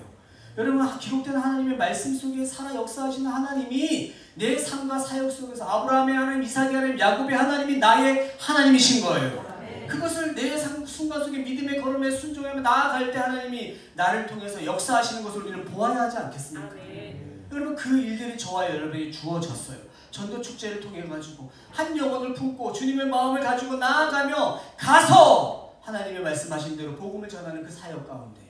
여러분 기록된 하나님의 말씀 속에 살아 역사하시는 하나님이 내 삶과 사역 속에서 아브라함의 하나님, 이삭의 하나님, 야곱의 하나님이 나의 하나님이신 거예요. 그것을 내 순간 속에 믿음의 걸음에 순종하며 나아갈 때 하나님이 나를 통해서 역사하시는 것을 우리는 보아야 하지 않겠습니까? 여러분 그 일들이 저와 여러분에게 주어졌어요. 전도 축제를 통해 가지고 한 영혼을 품고 주님의 마음을 가지고 나아가며 가서 하나님의 말씀하신 대로 복음을 전하는 그 사역 가운데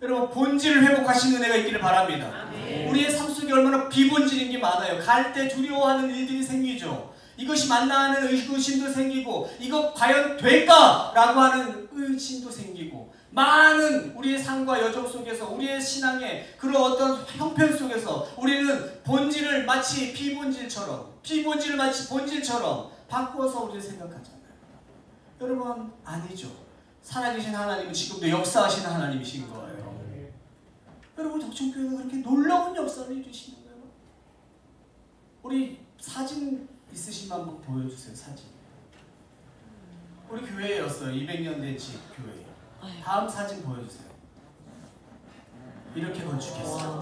여러분 본질을 회복하시는 은혜가 있기를 바랍니다. 우리의 삶 속에 얼마나 비본질인 게 많아요. 갈 때 두려워하는 일들이 생기죠. 이것이 맞나 하는 의구심도 생기고 이거 과연 될까라고 하는 의심도 생기고 많은 우리의 삶과 여정 속에서 우리의 신앙의 그런 어떤 형편 속에서 우리는 본질을 마치 비본질을 마치 본질처럼 바꾸어서 우리가 생각하잖아요. 여러분 아니죠. 살아계신 하나님은 지금도 역사하시는 하나님이신 거예요. 여러분 덕천교회가 그렇게 놀라운 역사를 이루시는 거예요. 우리 사진 있으시면 한번 보여주세요. 사진. 우리 교회였어요. 200년 된 집 교회. 다음 사진 보여주세요. 이렇게 건축했어요.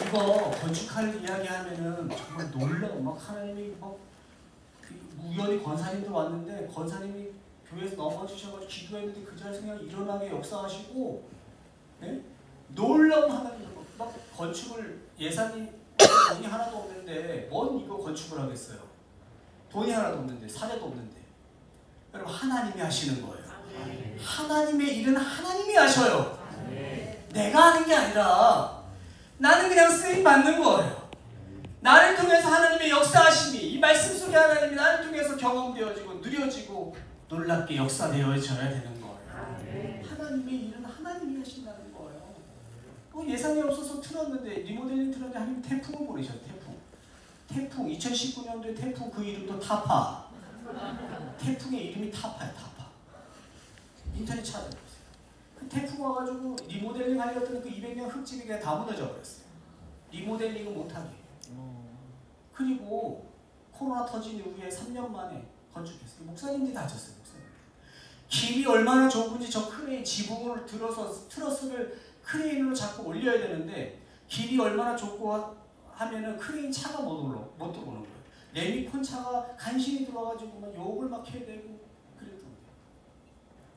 이거 건축할 이야기 하면은 정말 놀라워. 막 하나님이 막 우연히 권사님도 왔는데 권사님이 교회에서 넘어지셔가지고 기도했는데 그 자리에서 그냥 일어나게 역사하시고, 네? 놀라운 하나님 막 건축을 예산이 돈이 하나도 없는데 뭔 이거 건축을 하겠어요? 돈이 하나도 없는데 사례도 없는데 여러분 하나님이 하시는 거예요. 하나님의 일은 하나님이 하셔요. 내가 하는 게 아니라 나는 그냥 쓰임 받는 거예요. 나를 통해서 하나님의 역사하심이 이 말씀 속에 하나님이 나를 통해서 경험되어지고 누려지고 놀랍게 역사되어져야 되는 거예요. 하나님의 일은 하나님이 하신다는 거예요. 예산이 없어서 틀었는데 리모델링 틀었는데 하나님 태풍을 보내셨어요. 태풍 2019년도에 태풍 그 이름도 타파. 태풍의 이름이 타파야. 타파. 인터넷 찾아보세요. 그 태풍 와가지고 리모델링 하려던 그 200년 흙집이 그냥 다 무너져 버렸어요. 리모델링은 못하게. 그리고 코로나 터진 이후에 3년 만에 건축했어요. 목사님들이 다쳤어요. 길이 얼마나 좁은지 저 크레인 지붕을 들어서 트러스를 크레인으로 자꾸 올려야 되는데 길이 얼마나 좁고 하면은 크레인 차가 못 들어오는 거예요. 레미콘 차가 간신히 들어와가지고 막 욕을 막 해야 되고 그랬던 거예요.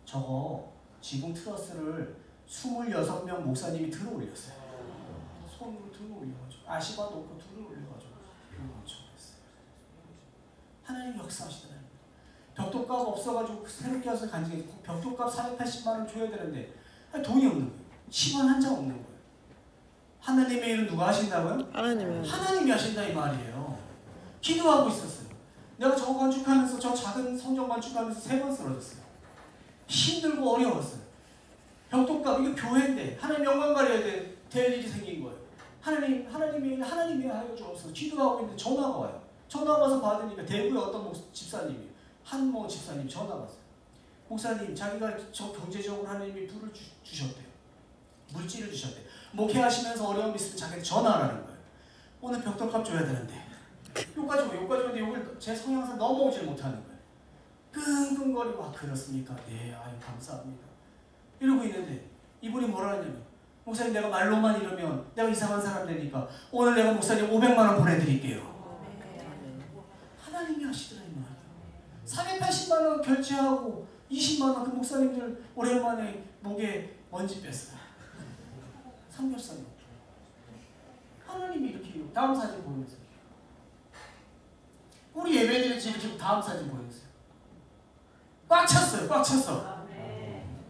저거 지붕 트러스를 26명 목사님이 들어 올렸어요. 손으로 들어 올려가지고 아시바 놓고 들어 올려가지고 건축했어요. 하나님 역사하시더라고요. 벽돌값 없어가지고 새롭게 와서 간증해. 벽돌값 480만 원 줘야 되는데 돈이 없는 거예요. 10원 한 장 없는 거예요. 하나님의 일은 누가 하신다고요? 하나님이 하신다 이 말이에요. 기도하고 있었어요. 내가 저거 건축하면서 저 작은 성전 건축하면서 3번 쓰러졌어요. 힘들고 어려웠어요. 벽돌값 이거 교회인데 하나님 영광 가려야 될 일이 생긴 거예요. 하나님이 하여 주옵소서. 기도하고 있는데 전화가 와요. 전화가 와서 받으니까 대구의 어떤 집사님이 한모 집사님 전화가 왔어요. 목사님 자기가 저 경제적으로 하나님이 불을 주셨대요. 물질을 주셨대요. 목회하시면서 어려움이 있으면 자기한테 전화하라는 거예요. 오늘 벽돌값 줘야 되는데 요까지 오는데 요걸 제 성향상 넘어오질 못하는 거예요. 끙끙거리고 그렇습니까? 네 아유 감사합니다. 이러고 있는데 이분이 뭐라 하냐면 목사님 내가 말로만 이러면 내가 이상한 사람 되니까 오늘 내가 목사님 500만 원 보내드릴게요. 하나님이 하시더라 이 말이에요. 480만 원 결제하고 20만 원 그 목사님들 오랜만에 목에 먼지 뺐어요. 삼겹살로. 하나님이 이렇게 해요. 다음 사진 보여주세요. 우리 예배드릴 때 이렇게 다음 사진 보여주세요. 꽉 찼어요. 꽉 찼어.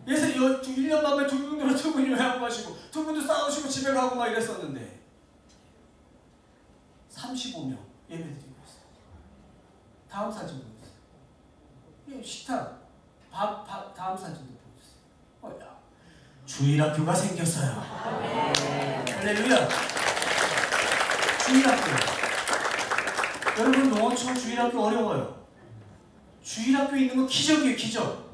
예서 1년 밤에 두 분이 요양 마시고 두 분도 싸우시고 집에 가고 막 이랬었는데 35명 예배드리고 있어요. 다음 사진 보여주세요. 식탁 다음 사진도 보여주세요. 주일학교가 생겼어요. 할렐루야. 주일학교. 여러분 농어촌 주일학교 어려워요. 주일학교 있는 거 기적이에요. 기적.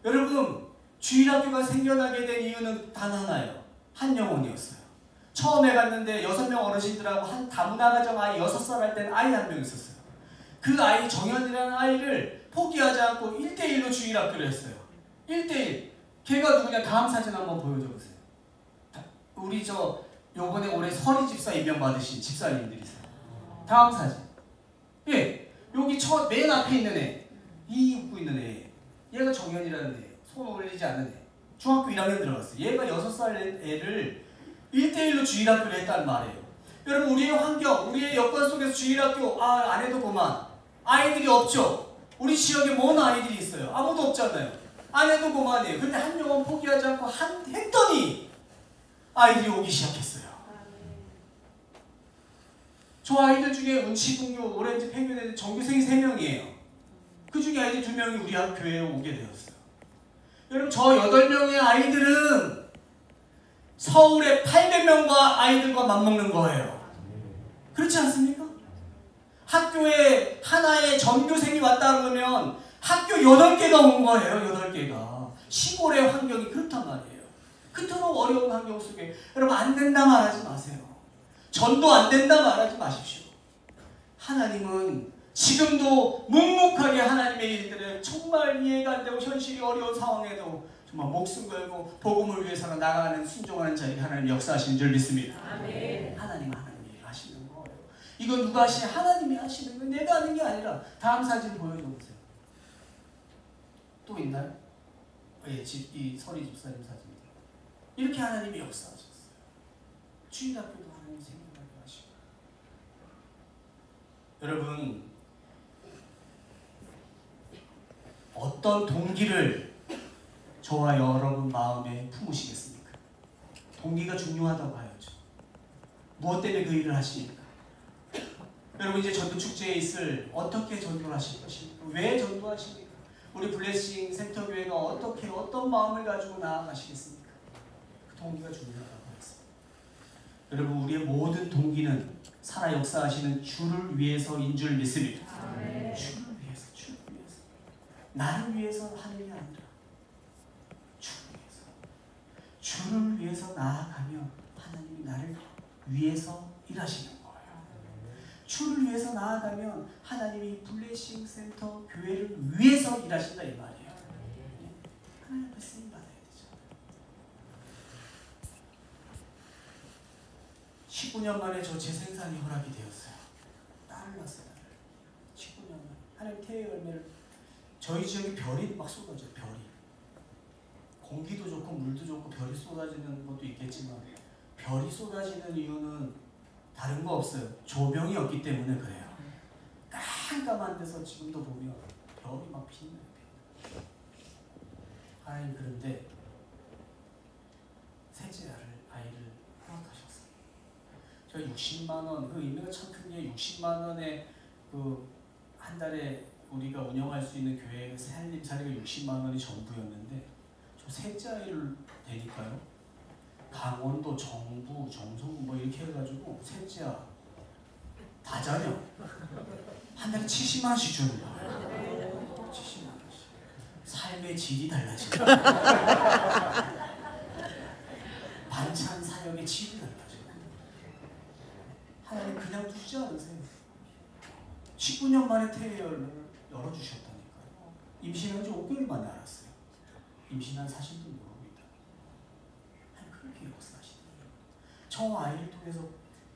여러분 주일학교가 생겨나게 된 이유는 단 하나예요. 한영혼이었어요. 처음에 갔는데 6명 어르신들하고 한 다문화 가정 아이 6살 할 때는 아이 한 명 있었어요. 그 아이 정현이라는 아이를 포기하지 않고 1대1로 주일학교를 했어요. 1대1. 걔가 누구냐? 다음 사진 한번 보여줘 보세요. 우리 요번에 올해 서리 집사 임명 받으신 집사님들이세요. 다음 사진. 예, 여기 맨 앞에 있는 애, 이 입고 있는 애, 얘가 정현이라는 애, 손 올리지 않는 애, 중학교 1학년 들어갔어요. 얘가 6살 애를 1대1로 주일학교를 했단 말이에요. 여러분 우리의 환경, 우리의 여건 속에서 주일학교 안 해도 그만. 아이들이 없죠. 우리 지역에 뭔 아이들이 있어요? 아무도 없잖아요. 안 해도 그만이에요. 근데 한 영혼 포기하지 않고 했더니 아이들이 오기 시작했어요. 저 아이들 중에 운치분교, 오렌지 펭귄 정규생이 3명이에요. 그 중에 아이들 2명이 우리 교회에 오게 되었어요. 여러분 저 8명의 아이들은 서울의 800명과 아이들과 맞먹는 거예요. 그렇지 않습니까? 학교에 하나의 전교생이 왔다 그러면 학교 8개가 온 거예요. 8개가. 시골의 환경이 그렇단 말이에요. 그토록 어려운 환경 속에 여러분 안 된다 말하지 마세요. 전도 안 된다 말하지 마십시오. 하나님은 지금도 묵묵하게 하나님의 일들을 정말 이해가 안 되고 현실이 어려운 상황에도 정말 목숨 걸고 복음을 위해서 나가는 순종하는 자에게 하나님 역사하시는 줄 믿습니다. 아멘. 하나님이 일을 하시는 거예요. 이건 누가 하시냐? 하나님이 하시는 건 내가 하는 게 아니라. 다음 사진 보여줘 보세요. 또 있나요? 예, 이 서리 집사님 사진입니다. 이렇게 하나님이 역사하셨어요. 주일학교도 하나님이 생각나게 하시고. 여러분 어떤 동기를 저와 여러분 마음에 품으시겠습니까? 동기가 중요하다고 하였죠. 무엇 때문에 그 일을 하십니까? 여러분 이제 전도축제에 있을 어떻게 전도를 하실 것입니까? 왜 전도하십니까? 우리 블레싱 센터교회가 어떤 마음을 가지고 나아가시겠습니까? 그 동기가 중요하다고 했습니다. 여러분 우리의 모든 동기는 살아 역사하시는 주를 위해서인 줄 믿습니다. 주를 위해서. 나를 위해서 하는 게 아니라 주를 위해서 나아가면 하나님이 나를 위해서 일하시는 거예요. 주를 위해서 나아가면 하나님이 블레싱 센터 교회를 위해서 일하신다 이 말이에요. 하나님 앞에 쓰임 받아야 되죠. 19년 만에 저 재생산이 허락이 되었어요. 딸을 낳았어요. 19년 만에 하나님 태의 열매를. 저희 지역에 별이 막 쏟아져요. 별이. 공기도 좋고 물도 좋고 별이 쏟아지는 것도 있겠지만 별이 쏟아지는 이유는 다른 거 없어요. 조명이 없기 때문에 그래요. 깜깜한 데서 지금도 보면 별이 막 빛나요. 하나님 그런데 셋째 아이를 허락하셨어요. 저 60만 원, 그 의미가 참 큰 게 60만 원에 그 한 달에 우리가 운영할 수 있는 교회의 살림살이가 60만 원이 전부였는데 저 셋째 아이를 되니까요. 강원도, 정부, 정성 뭐 이렇게 해가지고 셋째야 다자녀 한 달에 70만 원씩 주는 거예요. 70만 원씩. 삶의 질이 달라지고 반찬 사역의 질이 달라지고 하나님 그냥 두지 않으세요. 19년 만에 태열을 열어주셨다니까요. 임신한 지 5개월 만에 알았어요. 임신한 사실도 모르고 있다. 하나님 그렇게 역사하시더라고요. 저 아이를 통해서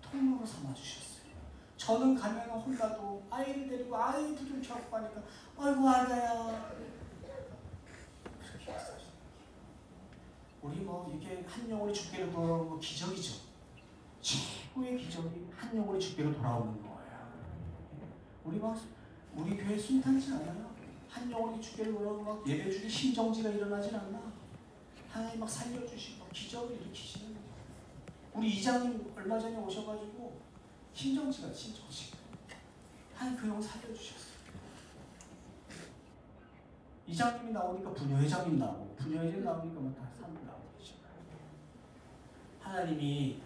통로로 삼아주셨어요. 저는 가면 혼자도 아이를 데리고 아이 두들겨 안고 가니까 아이고 아가야 그렇게 역사하시더라고요. 우리 뭐 이게 한 영혼이 주께로 돌아오는 거 기적이죠. 최고의 기적이 한 영혼이 주께로 돌아오는 거예요. 우리 교회 순탄치 않아요. 한 영혼이 주께로 돌아오는 막 예배 중에 심정지가 일어나진 않나. 하나님 막 살려주시고 기적을 일으키시는 거예요. 우리 이장님 얼마 전에 오셔가지고 심정지가 하나님 그 영혼 살려주셨어요. 이장님이 나오니까 부녀회장님 나오고 부녀회장님 나오니까 뭐 다 사람 나오고 계시잖아요. 하나님이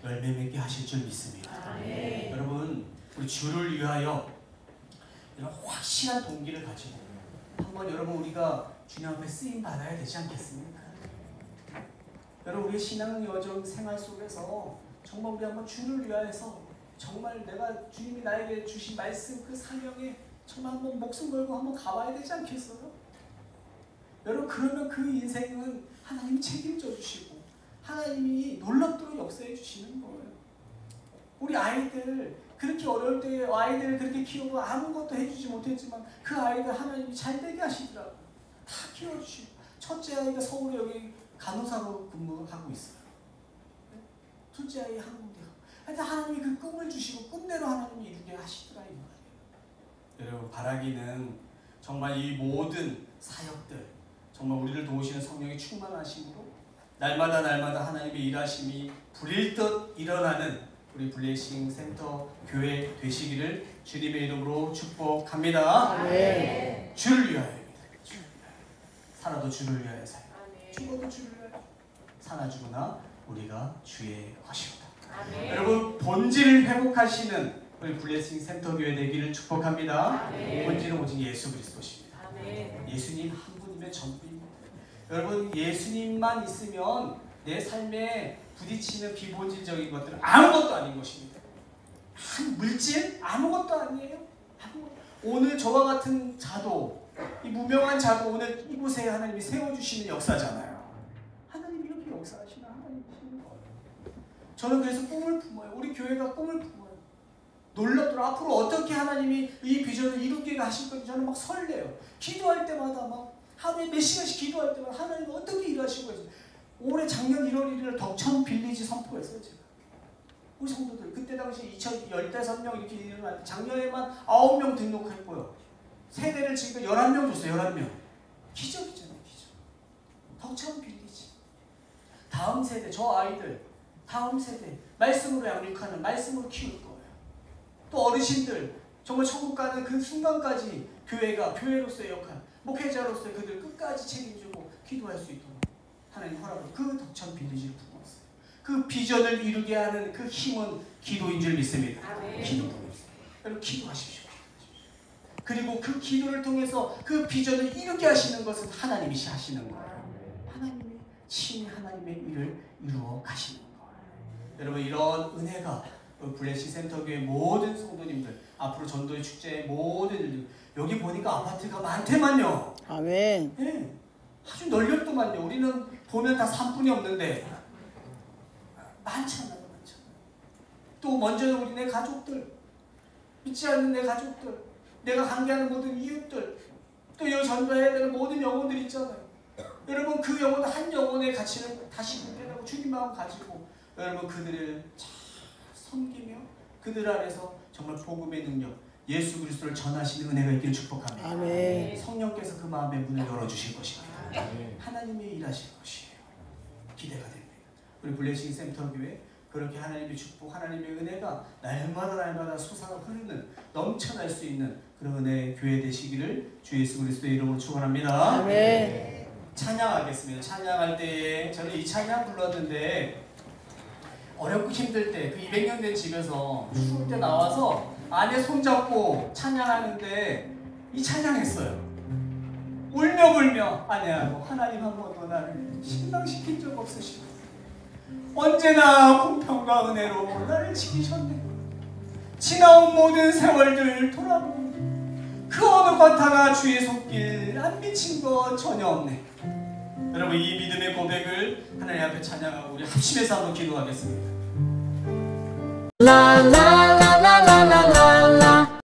열매 맺게 하실 줄 믿습니다. 네. 여러분 우리 주를 위하여 이런 확실한 동기를 가지고 한번 여러분 우리가 주님 앞에 쓰임 받아야 되지 않겠습니까? 여러분 우리의 신앙 여정 생활 속에서 정말 우리 한번 주를 위하여서 정말 내가 주님이 나에게 주신 말씀 그 사명에 정말 한번 목숨 걸고 한번 가봐야 되지 않겠어요? 여러분 그러면 그 인생은 하나님이 책임져 주시고 하나님이 놀랍도록 역사해 주시는 거예요. 우리 아이들 그렇게 어려울 때 아이들을 그렇게 키우고 아무것도 해주지 못했지만 그 아이들 하나님이 잘 되게 하시더라고요. 다 키워주시고 첫째 아이가 서울에 여기 간호사로 근무하고 있어요. 둘째 아이 한국에 하여튼 하나님이 그 꿈을 주시고 꿈대로 하나님이 이루게 하시더라 이 말이에요. 여러분 바라기는 정말 이 모든 사역들 정말 우리를 도우시는 성령의 충만하심으로 날마다 하나님의 일하심이 불일 듯 일어나는 우리 블레싱 센터 교회 되시기를 주님의 이름으로 축복합니다. 네. 주를 위하여입니다. 주를 위하여. 살아도 주를 위하여 살고 죽어도 주를 위하여 사나 죽으나 우리가 주의 것이로다. 여러분 본질을 회복하시는 우리 블레싱 센터 교회 되기를 축복합니다. 본질은 오직 예수 그리스도십니다. 예수님 한 분이면 전부입니다. 여러분 예수님만 있으면 내 삶에 부딪히는 비본질적인 것들은 아무것도 아닌 것입니다. 한 물질 아무것도 아니에요. 오늘 저와 같은 자도 이 무명한 자도 오늘 이곳에 하나님이 세워주시는 역사잖아요. 하나님이 이렇게 역사하시는 하나님이시는 거예요. 저는 그래서 꿈을 품어요. 우리 교회가 꿈을 품어요. 놀랍도록 앞으로 어떻게 하나님이 이 비전을 이루게 하실 건지 저는 막 설레요. 기도할 때마다 막 하루에 몇 시간씩 기도할 때마다 하나님이 어떻게 일하시고 있어요. 올해 작년 1월 1일 덕천 빌리지 선포했어요. 제가 우리 성도들 그때 당시 2015명 이렇게 일어날 때 작년에만 9명 등록했고요. 세대를 지금 11명 줬어요. 11명. 기적이잖아요. 기적. 덕천 빌리지. 다음 세대 저 아이들 다음 세대 말씀으로 양육하는 말씀으로 키울 거예요. 또 어르신들 정말 천국 가는 그 순간까지 교회가 교회로서의 역할 목회자로서의 그들 끝까지 책임지고 기도할 수 있도록 하나님 허락으로 그 덕천 빌리지를 품었어요. 그 비전을 이루게 하는 그 힘은 기도인 줄 믿습니다. 기도뿐입니다. 여러분 기도하십시오. 그리고 그 기도를 통해서 그 비전을 이루게 하시는 것은 하나님이 하시는 거예요. 하나님이 친히 하나님의 일을 이루어 가시는 거예요. 여러분 이런 은혜가 블레싱 센터 교회 모든 성도님들 앞으로 전도의 축제의 모든 일들 여기 보니까 아파트가 많대만요. 아멘. 네. 아주 널렵더만요. 우리는 보면 다 산뿐이 없는데 많잖아요. 또 먼저는 우리 내 가족들 믿지 않는 내 가족들 내가 관계하는 모든 이웃들 또 여기 전도해야 되는 모든 영혼들 있잖아요. 여러분 그 영혼 한 영혼의 가치는 다시 분별하고 주님 마음 가지고 여러분 그들을 잘 섬기며 그들 안에서 정말 복음의 능력 예수 그리스도를 전하시는 은혜가 있기를 축복합니다. 아멘. 성령께서 그 마음의 문을 열어주실 것입니다. 하나님이 일하실 것이에요. 기대가 됩니다. 우리 블레싱 센터 교회 그렇게 하나님의 축복, 하나님의 은혜가 날마다 솟아나 흐르는 넘쳐날 수 있는 그런 은혜의 교회 되시기를 주 예수 그리스도의 이름으로 축원합니다. 아멘. 찬양하겠습니다. 찬양할 때에 저는 이 찬양 불렀는데 어렵고 힘들 때 그 200년 된 집에서 추울 때 나와서 아내 손잡고 찬양하는데 이 찬양했어요. 울며 불며 아내하고 하나님 한 번도 나를 실망시킨 적 없으시고 언제나 공평과 은혜로 나를 지키셨네. 지나온 모든 세월들 돌아보고 그 어느 것 하나 주의 손길 안 미친 것 전혀 없네. 여러분 이 믿음의 고백을 하나님 앞에 찬양하고 우리 합심해서 한번 기도하겠습니다. 라